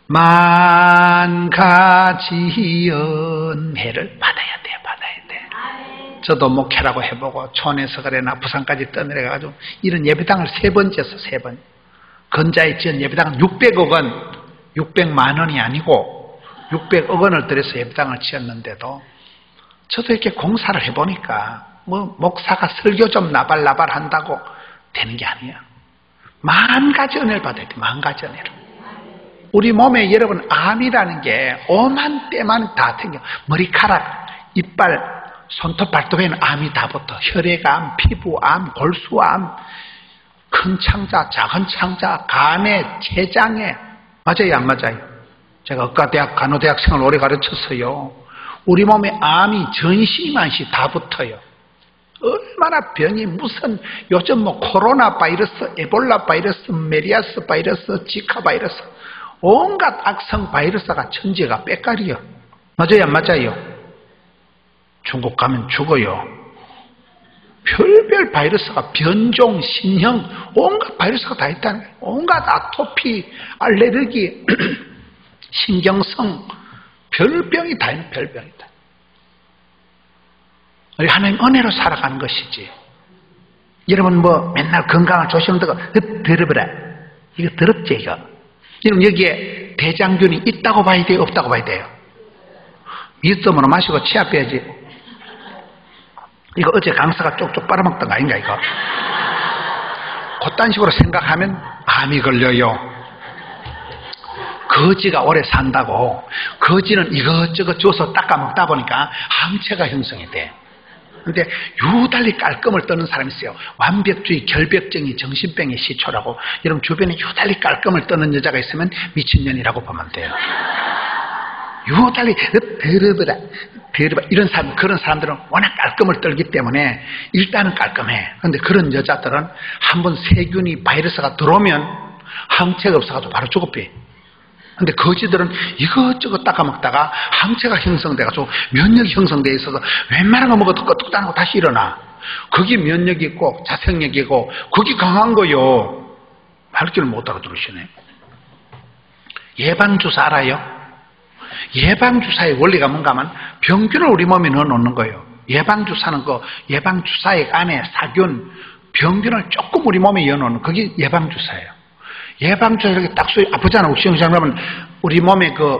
만 가지 은혜를 받아야 돼. 저도 목회라고 해보고 촌에서 그래나 부산까지 떠내려가지고 이런 예배당을 3번 지었어. 3번. 건자에 지은 예배당은 600억 원, 600만 원이 아니고 600억 원을 들여서 예배당을 지었는데도 저도 이렇게 공사를 해보니까 뭐 목사가 설교 좀 나발나발 한다고 되는 게 아니야. 만 가지 은혜를 받아야 돼. 만 가지 은혜를. 우리 몸에 여러분 암이라는 게 오만 때만 다 생겨. 머리카락, 이빨, 손톱, 발톱에는 암이 다 붙어. 혈액암, 피부암, 골수암, 큰 창자, 작은 창자, 간에, 췌장에. 맞아요 안 맞아요? 제가 의과대학, 간호대학생을 오래 가르쳤어요. 우리 몸에 암이 전시만시 다 붙어요. 얼마나 병이 무슨 요즘 뭐 코로나 바이러스, 에볼라 바이러스, 메리아스 바이러스, 지카 바이러스, 온갖 악성 바이러스가 천지가 빽깔이요. 맞아요, 안 맞아요? 중국 가면 죽어요. 별별 바이러스가 변종, 신형, 온갖 바이러스가 다 있다는 거예요. 온갖 아토피, 알레르기, 신경성, 별병이 다 있는 별병이다. 우리 하나님 은혜로 살아가는 것이지. 여러분 뭐 맨날 건강을 조심한다고 들어보라. 이거 더럽지 이거. 여러분 여기에 대장균이 있다고 봐야 돼요? 없다고 봐야 돼요? 밑섬으로 마시고 치아 빼야지. 이거 어제 강사가 쪽쪽 빨아먹던 거 아닌가 이거? 그딴 식으로 생각하면 암이 걸려요. 거지가 오래 산다고. 거지는 이것저것 줘서 닦아 먹다 보니까 항체가 형성이 돼. 근데 유달리 깔끔을 떠는 사람이 있어요. 완벽주의, 결벽증이 정신병의 시초라고. 여러분 주변에 유달리 깔끔을 떠는 여자가 있으면 미친년이라고 보면 돼요. 유달리 더러워라 이런 사람, 그런 사람들은 워낙 깔끔을 떨기 때문에 일단은 깔끔해. 근데 그런 여자들은 한번 세균이 바이러스가 들어오면 항체가 없어가지고 바로 죽어버려. 근데 거지들은 이것저것 닦아 먹다가 항체가 형성돼가지고 면역이 형성돼 있어서 웬만한 거 먹어도 끄떡하고 다시 일어나. 거기 면역이 있고 자생력이 있고 거기 강한 거요. 말귀를 못 알아들으시네. 예방주사 알아요? 예방주사의 원리가 뭔가 하면 병균을 우리 몸에 넣어놓는 거예요. 예방주사는 그 예방주사액 안에 사균, 병균을 조금 우리 몸에 넣어놓는 그게 예방주사예요. 예방주사 이렇게 딱 쏘이 아프잖아. 욱시웅시웅 하면 우리 몸에 그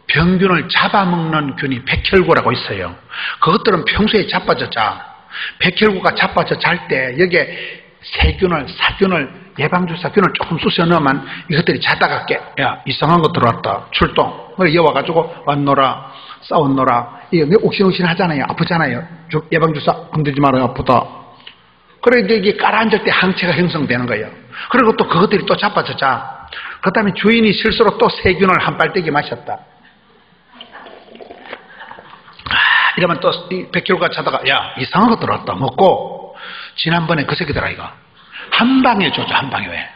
병균을 잡아먹는 균이 백혈구라고 있어요. 그것들은 평소에 자빠져 자. 백혈구가 자빠져 잘 때 여기에 세균을, 사균을, 예방주사균을 조금 쑤셔 넣으면 이것들이 자다가 야 이상한 거 들어왔다. 출동. 그래 여와가지고 왔노라. 싸웠노라. 이게 욱신욱신 하잖아요. 아프잖아요. 예방주사 건들지 말아요. 아프다. 그래 이게 깔아앉을 때 항체가 형성되는 거예요. 그리고 또 그것들이 또 자빠져 자. 그 다음에 주인이 실수로 또 세균을 한 빨대기 마셨다. 이러면 또 백혈구가 자다가 야 이상한 거 들어왔다. 먹고 지난번에 그 새끼들아 이거 한 방에 줬죠. 한 방에. 왜?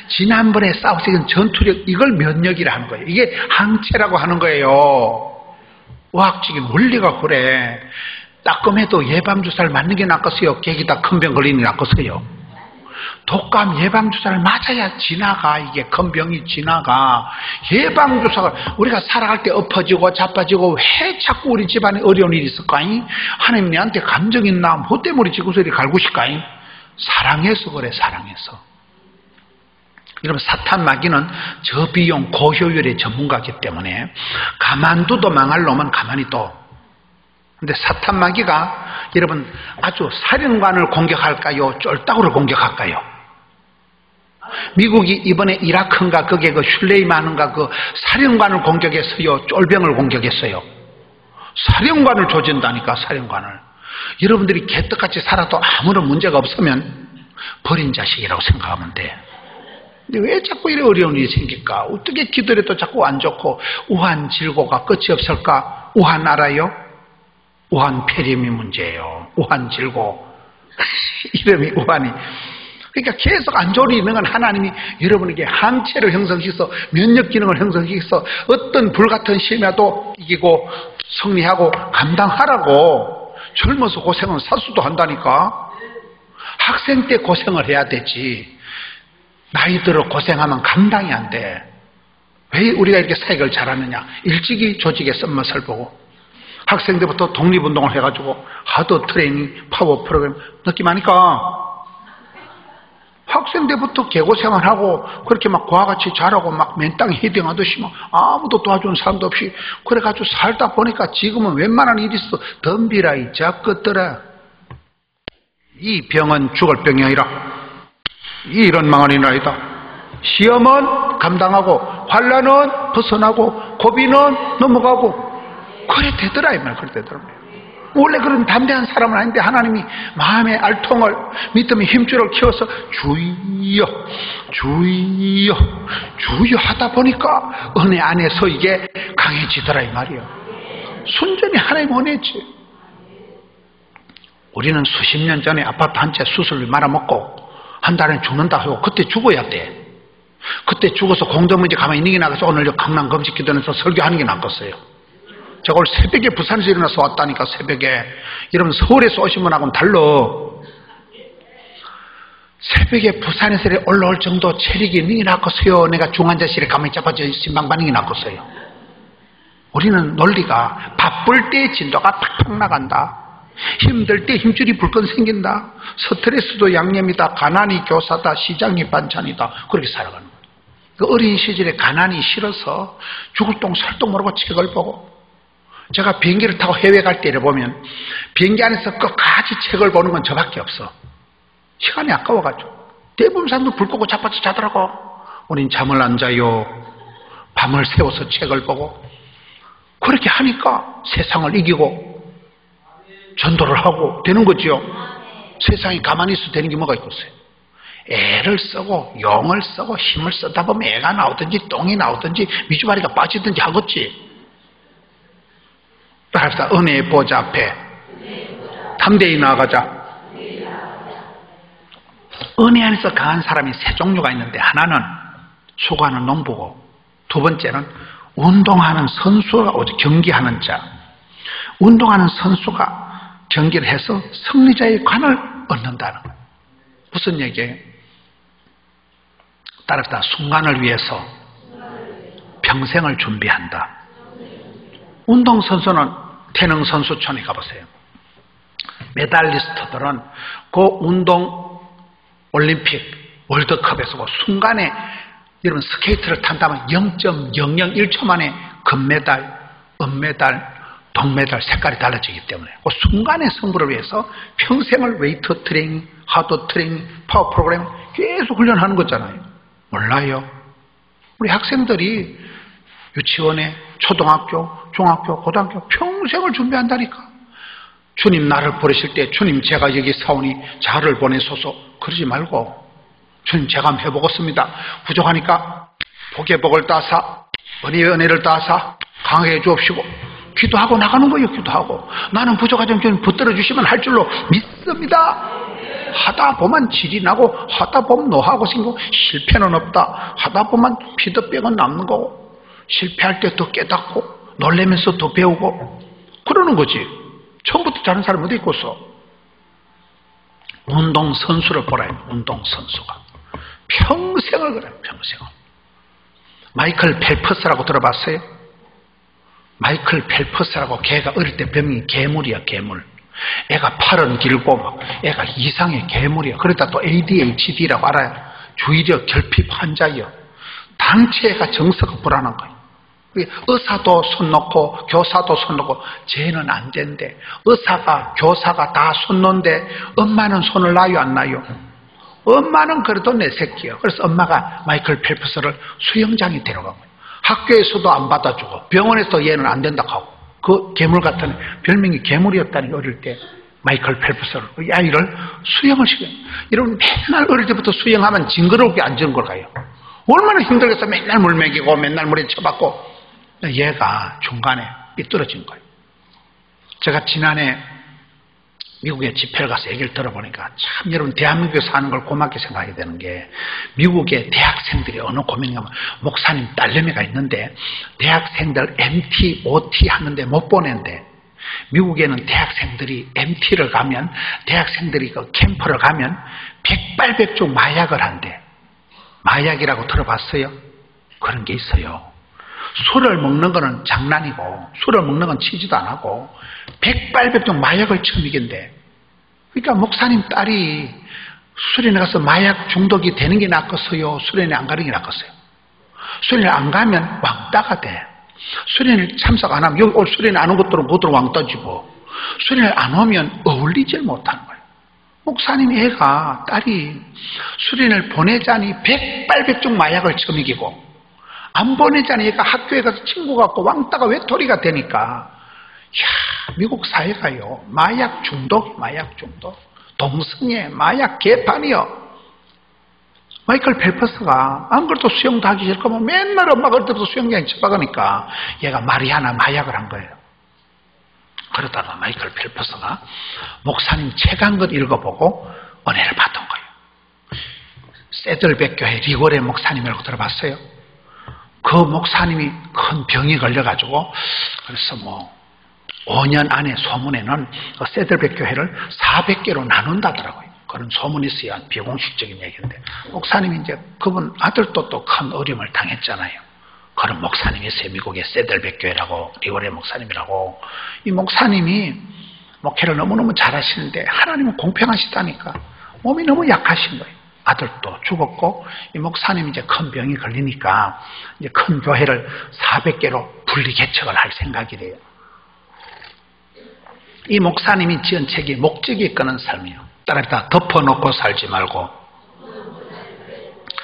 지난번에 싸우신 전투력 이걸 면역이라 하는 거예요. 이게 항체라고 하는 거예요. 의학적인 원리가 그래. 따끔해도 예방주사를 맞는 게 낫겠어요? 계기다 큰 병 걸리는 게 낫겠어요? 독감 예방주사를 맞아야 지나가. 이게 큰 병이 지나가. 예방주사가 우리가 살아갈 때 엎어지고 자빠지고 왜 자꾸 우리 집안에 어려운 일이 있을까잉? 하나님 내한테 감정 있나? 뭐 때문에 지구소리 갈고 싶까잉? 사랑해서 그래. 사랑해서. 여러분 사탄 마귀는 저비용 고효율의 전문가이기 때문에 가만둬도 망할 놈은 가만히 둬. 근데 사탄 마귀가 여러분 아주 사령관을 공격할까요? 쫄따구를 공격할까요? 미국이 이번에 이라크인가 거기에 그 슐레이마는가 그 사령관을 공격했어요? 쫄병을 공격했어요? 사령관을 조진다니까. 사령관을. 여러분들이 개떡같이 살아도 아무런 문제가 없으면 버린 자식이라고 생각하면 돼. 근데 왜 자꾸 이래 어려운 일이 생길까? 어떻게 기도해도 자꾸 안 좋고 우한 질고가 끝이 없을까? 우한 알아요? 우한 폐렴이 문제예요. 우한 질고. 이름이 우한이. 그러니까 계속 안 좋은 일이 있는 건 하나님이 여러분에게 항체를 형성시켜서 면역 기능을 형성시켜서 어떤 불같은 심야도 이기고 승리하고 감당하라고. 젊어서 고생은 사수도 한다니까. 학생 때 고생을 해야 되지. 나이 들어 고생하면 감당이 안 돼. 왜 우리가 이렇게 사역을 잘하느냐? 일찍이 조직의 쓴맛을 보고 학생 때부터 독립운동을 해가지고 하드 트레이닝 파워 프로그램 느낌 아니까 학생 때부터 개고생을 하고 그렇게 막 과같이 잘하고 막 맨땅 헤딩하듯이 막 아무도 도와주는 사람도 없이 그래가지고 살다 보니까 지금은 웬만한 일이 있어 덤비라 이 작것들아. 이 병은 죽을 병이 아니라 이런 망언이나이다. 시험은 감당하고 환난은 벗어나고 고비는 넘어가고 그래 되더라 이 말. 그래 되더라. 원래 그런 담대한 사람은 아닌데 하나님이 마음의 알통을, 믿음의 힘줄을 키워서 주여 주여 주여 하다 보니까 은혜 안에서 이게 강해지더라 이 말이에요. 순전히 하나님 은혜지. 우리는 수십 년 전에 아파트 한 채 수술을 말아먹고 한 달에 죽는다 하고 그때 죽어야 돼. 그때 죽어서 공동문제 가만히 있는 게 나가서 오늘 강남 금식기도에서 설교하는 게 낫겠어요. 제가 오늘 새벽에 부산에서 일어나서 왔다니까. 새벽에. 여러분 서울에서 오신 분하고는 달라. 새벽에 부산에서 올라올 정도 체력이 있는 게 낫겠어요. 내가 중환자실에 가만히 잡아져 신방받는 게 낫겠어요. 우리는 논리가 바쁠 때 진도가 팍팍 나간다. 힘들 때 힘줄이 불끈 생긴다. 스트레스도 양념이다. 가난이 교사다. 시장이 반찬이다. 그렇게 살아가는 거예요. 그 어린 시절에 가난이 싫어서 죽을 똥 살 똥 모르고 책을 보고, 제가 비행기를 타고 해외 갈 때를 보면 비행기 안에서 끝까지 책을 보는 건 저밖에 없어. 시간이 아까워가지고. 대부분 사람도 불 끄고 자빠져 자더라고. 우린 잠을 안 자요. 밤을 새워서 책을 보고. 그렇게 하니까 세상을 이기고 전도를 하고 되는 거죠. 세상에 가만히 있어도 되는 게 뭐가 있겠어요. 애를 쓰고 용을 쓰고 힘을 쓰다 보면 애가 나오든지 똥이 나오든지 미주마리가 빠지든지 하겠지. 따라서 은혜의 보좌 앞에 담대히 나아가자. 은혜 안에서 강한 사람이 세 종류가 있는데, 하나는 수고하는 농부고, 두 번째는 운동하는 선수가 경기하는 자. 운동하는 선수가 경기를 해서 승리자의 관을 얻는다는 거예요. 무슨 얘기예요? 따라서 순간을 위해서 평생을 준비한다. 운동선수는 태능선수촌에 가보세요. 메달리스트들은 그 운동 올림픽 월드컵에서 그 순간에, 여러분 스케이트를 탄다면 0.001초 만에 금메달, 은메달, 동메달 색깔이 달라지기 때문에 그 순간의 승부를 위해서 평생을 웨이트 트레이닝, 하드 트레이닝, 파워 프로그램 계속 훈련하는 거잖아요. 몰라요? 우리 학생들이 유치원에 초등학교, 중학교, 고등학교 평생을 준비한다니까. 주님 나를 버리실 때 주님 제가 여기 사오니 자를 보내소서 그러지 말고, 주님 제가 한번 해보겠습니다. 부족하니까 복의 복을 따사 은혜의 은혜를 따사 강하게 해주옵시고 기도하고 나가는 거예요. 기도하고 나는 부족하지만 주님 붙들어 주시면 할 줄로 믿습니다. 하다 보면 질이 나고 하다 보면 노하고 생기고 실패는 없다. 하다 보면 피드백은 남는 거고 실패할 때 더 깨닫고 놀라면서 더 배우고 그러는 거지. 처음부터 잘하는 사람이 어디 있겠어. 운동선수를 보라요. 운동선수가 평생을 그래요. 평생을. 마이클 펠프스라고 들어봤어요? 마이클 펠프스라고, 걔가 어릴 때 병이 괴물이야. 괴물. 애가 팔은 길고 막 애가 이상해. 괴물이야. 그러다 또 ADHD라고 알아요. 주의력 결핍 환자예요. 당체가 정서가 불안한 거예요. 의사도 손 놓고 교사도 손 놓고 쟤는 안 된대. 의사가 교사가 다 손 놓는데 엄마는 손을 놔요 안 놔요? 엄마는 그래도 내 새끼야. 그래서 엄마가 마이클 펠프스를 수영장에 데려간 거예요. 학교에서도 안 받아주고 병원에서 얘는 안 된다고 하고, 그 괴물 같은 별명이 괴물이었다니. 어릴 때 마이클 펠프스를, 이 아이를 수영을 시켜요. 여러분 맨날 어릴 때부터 수영하면 징그럽게 앉은 걸 가요. 얼마나 힘들겠어. 맨날 물 먹이고 맨날 물에 쳐박고. 얘가 중간에 삐뚤어진 거예요. 제가 지난해 미국에 집회를 가서 얘기를 들어보니까 참, 여러분 대한민국에 사는 걸 고맙게 생각해야 되는 게, 미국의 대학생들이 어느 고민이냐면, 목사님 딸내미가 있는데 대학생들 MT, OT 하는데 못 보낸대. 미국에는 대학생들이 MT를 가면, 대학생들이 그 캠프를 가면 백발백중 마약을 한대. 마약이라고 들어봤어요? 그런 게 있어요. 술을 먹는 거는 장난이고, 술을 먹는 건 치지도 안 하고, 백발백중 마약을 처음 이긴대. 그러니까 목사님 딸이 수련회 가서 마약 중독이 되는 게 낫겠어요? 수련회 안 가는 게 낫겠어요? 수련회 안 가면 왕따가 돼. 수련회 참석 안 하면, 여기 올 수련회 안 온 것들은 모두 왕따지고, 수련회 안 오면 어울리질 못하는 거예요. 목사님 애가, 딸이 수련회를 보내자니 백발백중 마약을 처음 이기고, 안 보내자니 얘가 학교에 가서 친구 같고 왕따가 외톨이가 되니까, 야, 미국 사회가요, 마약 중독, 동성애, 마약 개판이요. 마이클 펠퍼스가 안 그래도 수영도 하기 싫고 맨날 엄마가 그때부터 수영장에 쳐박으니까 얘가 마리아나 마약을 한 거예요. 그러다가 마이클 펠퍼스가 목사님 책 한 것 읽어보고 은혜를 받은 거예요. 세들백 교회 리고레 목사님이라고 들어봤어요? 그 목사님이 큰 병이 걸려가지고 그래서 5년 안에 소문에는 그 세들백 교회를 400개로 나눈다더라고요. 그런 소문이 있어야 비공식적인 얘기인데, 목사님이 이제 그분 아들도 또 큰 어려움을 당했잖아요. 그런 목사님이 있어요. 미국의 세들백 교회라고, 리고레 목사님이라고. 이 목사님이 목회를 너무너무 잘하시는데 하나님은 공평하시다니까 몸이 너무 약하신 거예요. 아들도 죽었고, 이 목사님이 이제 큰 병이 걸리니까 이제 큰 교회를 400개로 분리 개척을 할 생각이래요. 이 목사님이 지은 책이 목적이 이끄는 삶이에요. 따라서 덮어놓고 살지 말고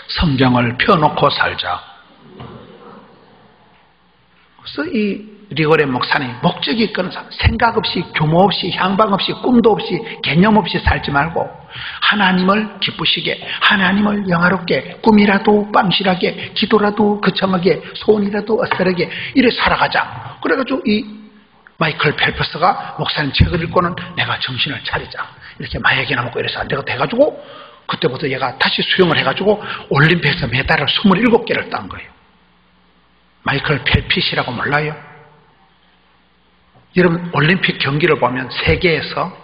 성경을 펴놓고 살자. 그래서 이 리고레 목사님이 목적이 이끄는 삶, 생각 없이, 규모 없이, 향방 없이, 꿈도 없이, 개념 없이 살지 말고 하나님을 기쁘시게, 하나님을 영화롭게, 꿈이라도 빵실하게, 기도라도 거창하게, 소원이라도 어스러게 이래 살아가자. 그래가지고 이 마이클 펠퍼스가 목사님 책을 읽고는 내가 정신을 차리자, 이렇게 마약이나 먹고 이래서 안 되겠다 해가지고 그때부터 얘가 다시 수영을 해가지고 올림픽에서 메달을 27개를 딴 거예요. 마이클 펠핏이라고 몰라요? 여러분, 올림픽 경기를 보면 세계에서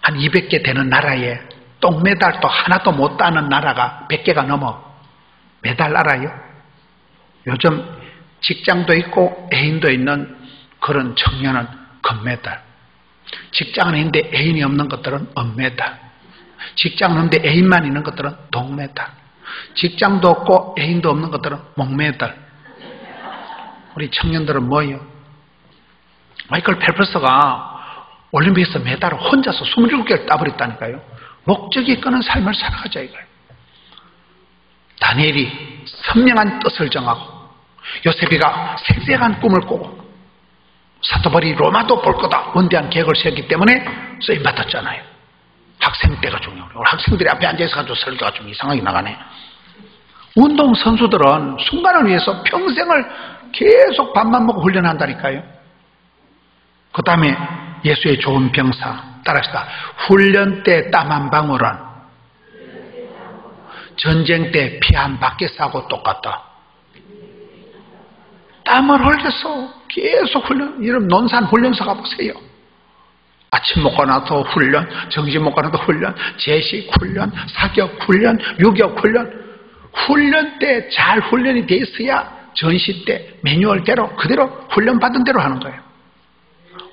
한 200개 되는 나라에 똥메달도 하나도 못 따는 나라가 100개가 넘어. 메달 알아요? 요즘 직장도 있고 애인도 있는 그런 청년은 금메달, 직장은 있는데 애인이 없는 것들은 은메달, 직장은 없는데 애인만 있는 것들은 동메달, 직장도 없고 애인도 없는 것들은 목메달. 우리 청년들은 뭐예요? 마이클 펠퍼스가 올림픽에서 메달을 혼자서 27개를 따버렸다니까요. 목적이 이끄는 삶을 살아가자 이거예요. 다니엘이 선명한 뜻을 정하고, 요셉이가 색색한 꿈을 꾸고, 사토바리 로마도 볼 거다 원대한 계획을 세웠기 때문에 쓰임받았잖아요. 학생 때가 중요해요. 학생들이 앞에 앉아있어가지고 설교가 좀 이상하게 나가네. 운동선수들은 순간을 위해서 평생을 계속 밥만 먹고 훈련한다니까요. 그 다음에 예수의 좋은 병사, 따라합시다. 훈련 때 땀 한 방울은 전쟁 때 피 한 바퀴 싸고 똑같다. 땀을 흘려서 계속 훈련. 여러분 논산 훈련소 가보세요. 아침 먹고 나서 훈련, 점심 먹고 나서 훈련, 제식 훈련, 사격 훈련, 유격 훈련. 훈련 때 잘 훈련이 돼 있어야 전시 때 매뉴얼대로 그대로 훈련 받은 대로 하는 거예요.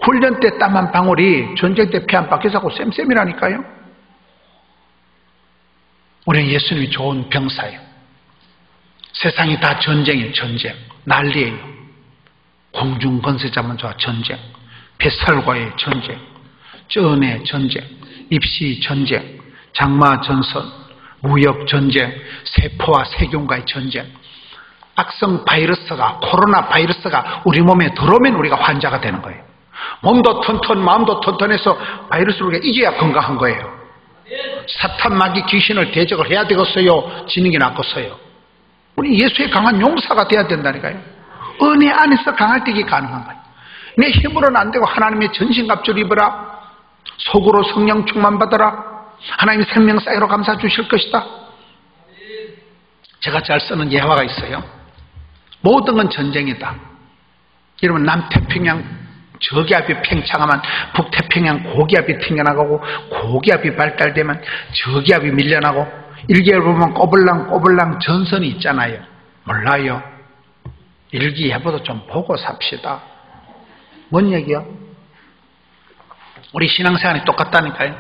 훈련 때 땀 한 방울이 전쟁 때 피 한 바퀴 싸고 쌤쌤이라니까요. 우리는 예수님이 좋은 병사예요. 세상이 다 전쟁이에요. 전쟁, 난리예요. 공중 건설 잡은 자와 전쟁, 뱃살과의 전쟁, 쩐의 전쟁, 입시 전쟁, 장마 전선, 무역 전쟁, 세포와 세균과의 전쟁. 악성 바이러스가, 코로나 바이러스가 우리 몸에 들어오면 우리가 환자가 되는 거예요. 몸도 튼튼, 마음도 튼튼해서 바이러스를 우리가 이겨야 건강한 거예요. 사탄 마귀 귀신을 대적을 해야 되겠어요? 지는 게 낫겠어요? 우리 예수의 강한 용사가 돼야 된다니까요. 은혜 안에서 강할 때 이게 가능한 거예요. 내 힘으로는 안 되고 하나님의 전신갑주를 입어라. 속으로 성령 충만 받아라. 하나님의 생명 사이로 감사 주실 것이다. 제가 잘 쓰는 예화가 있어요. 모든 건 전쟁이다. 여러분, 남태평양 저기압이 팽창하면 북태평양 고기압이 튕겨나가고, 고기압이 발달되면 저기압이 밀려나고, 일기에 보면 꼬불랑꼬불랑 전선이 있잖아요. 몰라요? 일기예보도 좀 보고 삽시다. 뭔 얘기요? 우리 신앙생활이 똑같다니까요.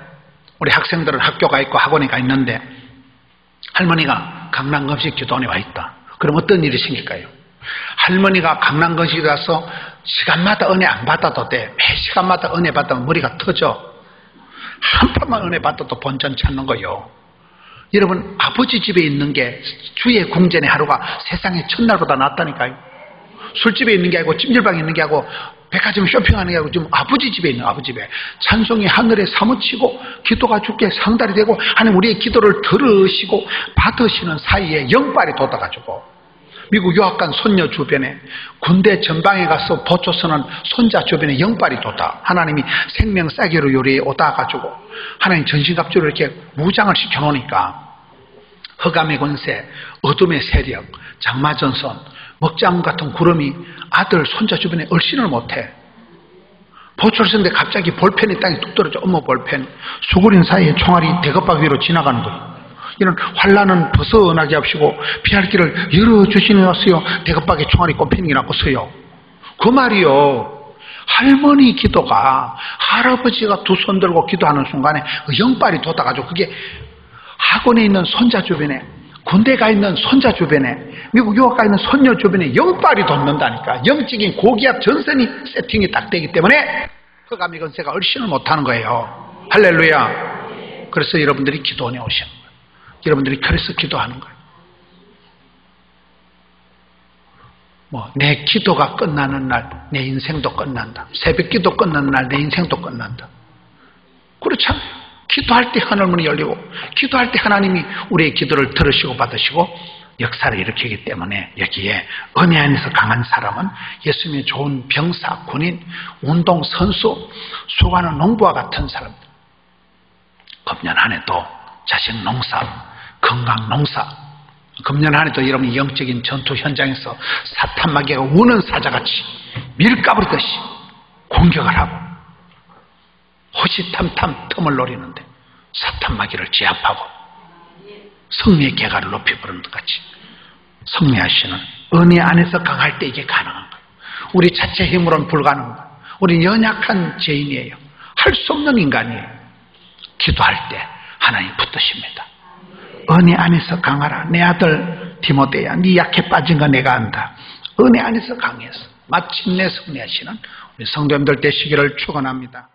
우리 학생들은 학교가 있고 학원이 가 있는데 할머니가 강남건식기도원에 와 있다. 그럼 어떤 일이 생길까요? 할머니가 강남건식에 가서 시간마다 은혜 안 받아도 돼. 매 시간마다 은혜 받으면 머리가 터져. 한 번만 은혜 받아도 본전 찾는 거요. 여러분, 아버지 집에 있는 게 주의 궁전의 하루가 세상의 첫날보다 낫다니까요. 술집에 있는 게 아니고 찜질방에 있는 게 아니고 백화점 쇼핑하는 게 아니고 지금 아버지 집에 있는 아버지 집에 찬송이 하늘에 사무치고 기도가 주께 상달이 되고 하나님 우리의 기도를 들으시고 받으시는 사이에 영빨이 돋아가지고 미국 유학간 손녀 주변에 군대 전방에 가서 보초 서는 손자 주변에 영빨이 돋아 하나님이 생명 쌀기로 요리에 오다가지고 하나님 전신갑주로 이렇게 무장을 시켜놓으니까 흑암의 권세, 어둠의 세력, 장마전선, 먹자문 같은 구름이 아들, 손자 주변에 얼씬을 못해. 보초를 쓰는데 갑자기 볼펜이 땅에 뚝 떨어져. 어머 볼펜. 수그린 사이에 총알이 대급박 위로 지나가는 거예요. 이런 환란은 벗어나게 하시고 피할 길을 열어주시면서요. 대급박에 총알이 꼽히는 게 낫고서요. 그 말이요. 할머니 기도가 할아버지가 두 손 들고 기도하는 순간에 그 영빨이 돋아가지고 그게 학원에 있는 손자 주변에 군대 가 있는 손자 주변에 미국 유학 가 있는 손녀 주변에 영빨이 돋는다니까. 영적인 고기압 전선이 세팅이 딱 되기 때문에 흑암의 권세가 얼씬을 못하는 거예요. 할렐루야. 그래서 여러분들이 기도원에 오시는 거예요. 여러분들이 그래서 기도하는 거예요. 내 기도가 끝나는 날 내 인생도 끝난다. 새벽 기도 끝나는 날 내 인생도 끝난다. 그렇잖아요. 기도할 때 하늘문이 열리고 기도할 때 하나님이 우리의 기도를 들으시고 받으시고 역사를 일으키기 때문에 여기에 은혜 안에서 강한 사람은 예수님의 좋은 병사, 군인, 운동 선수, 수고하는 농부와 같은 사람들. 금년 한 해도 자식 농사, 건강 농사, 금년 한 해도 여러분이 영적인 전투 현장에서 사탄 마귀가 우는 사자같이 밀가부리듯이 공격을 하고 호시탐탐 틈을 노리는데 사탄 마귀를 제압하고 승리의 계가를 높이 부르는 것 같이 승리하시는 은혜 안에서 강할 때 이게 가능한 거예요. 우리 자체 힘으로는 불가능한 거예요. 우리는 연약한 죄인이에요. 할 수 없는 인간이에요. 기도할 때 하나님 붙드십니다. 은혜 안에서 강하라. 내 아들 디모데야, 네 약해 빠진 거 내가 안다. 은혜 안에서 강해서 마침내 승리하시는 우리 성도님들 되시기를 축원합니다.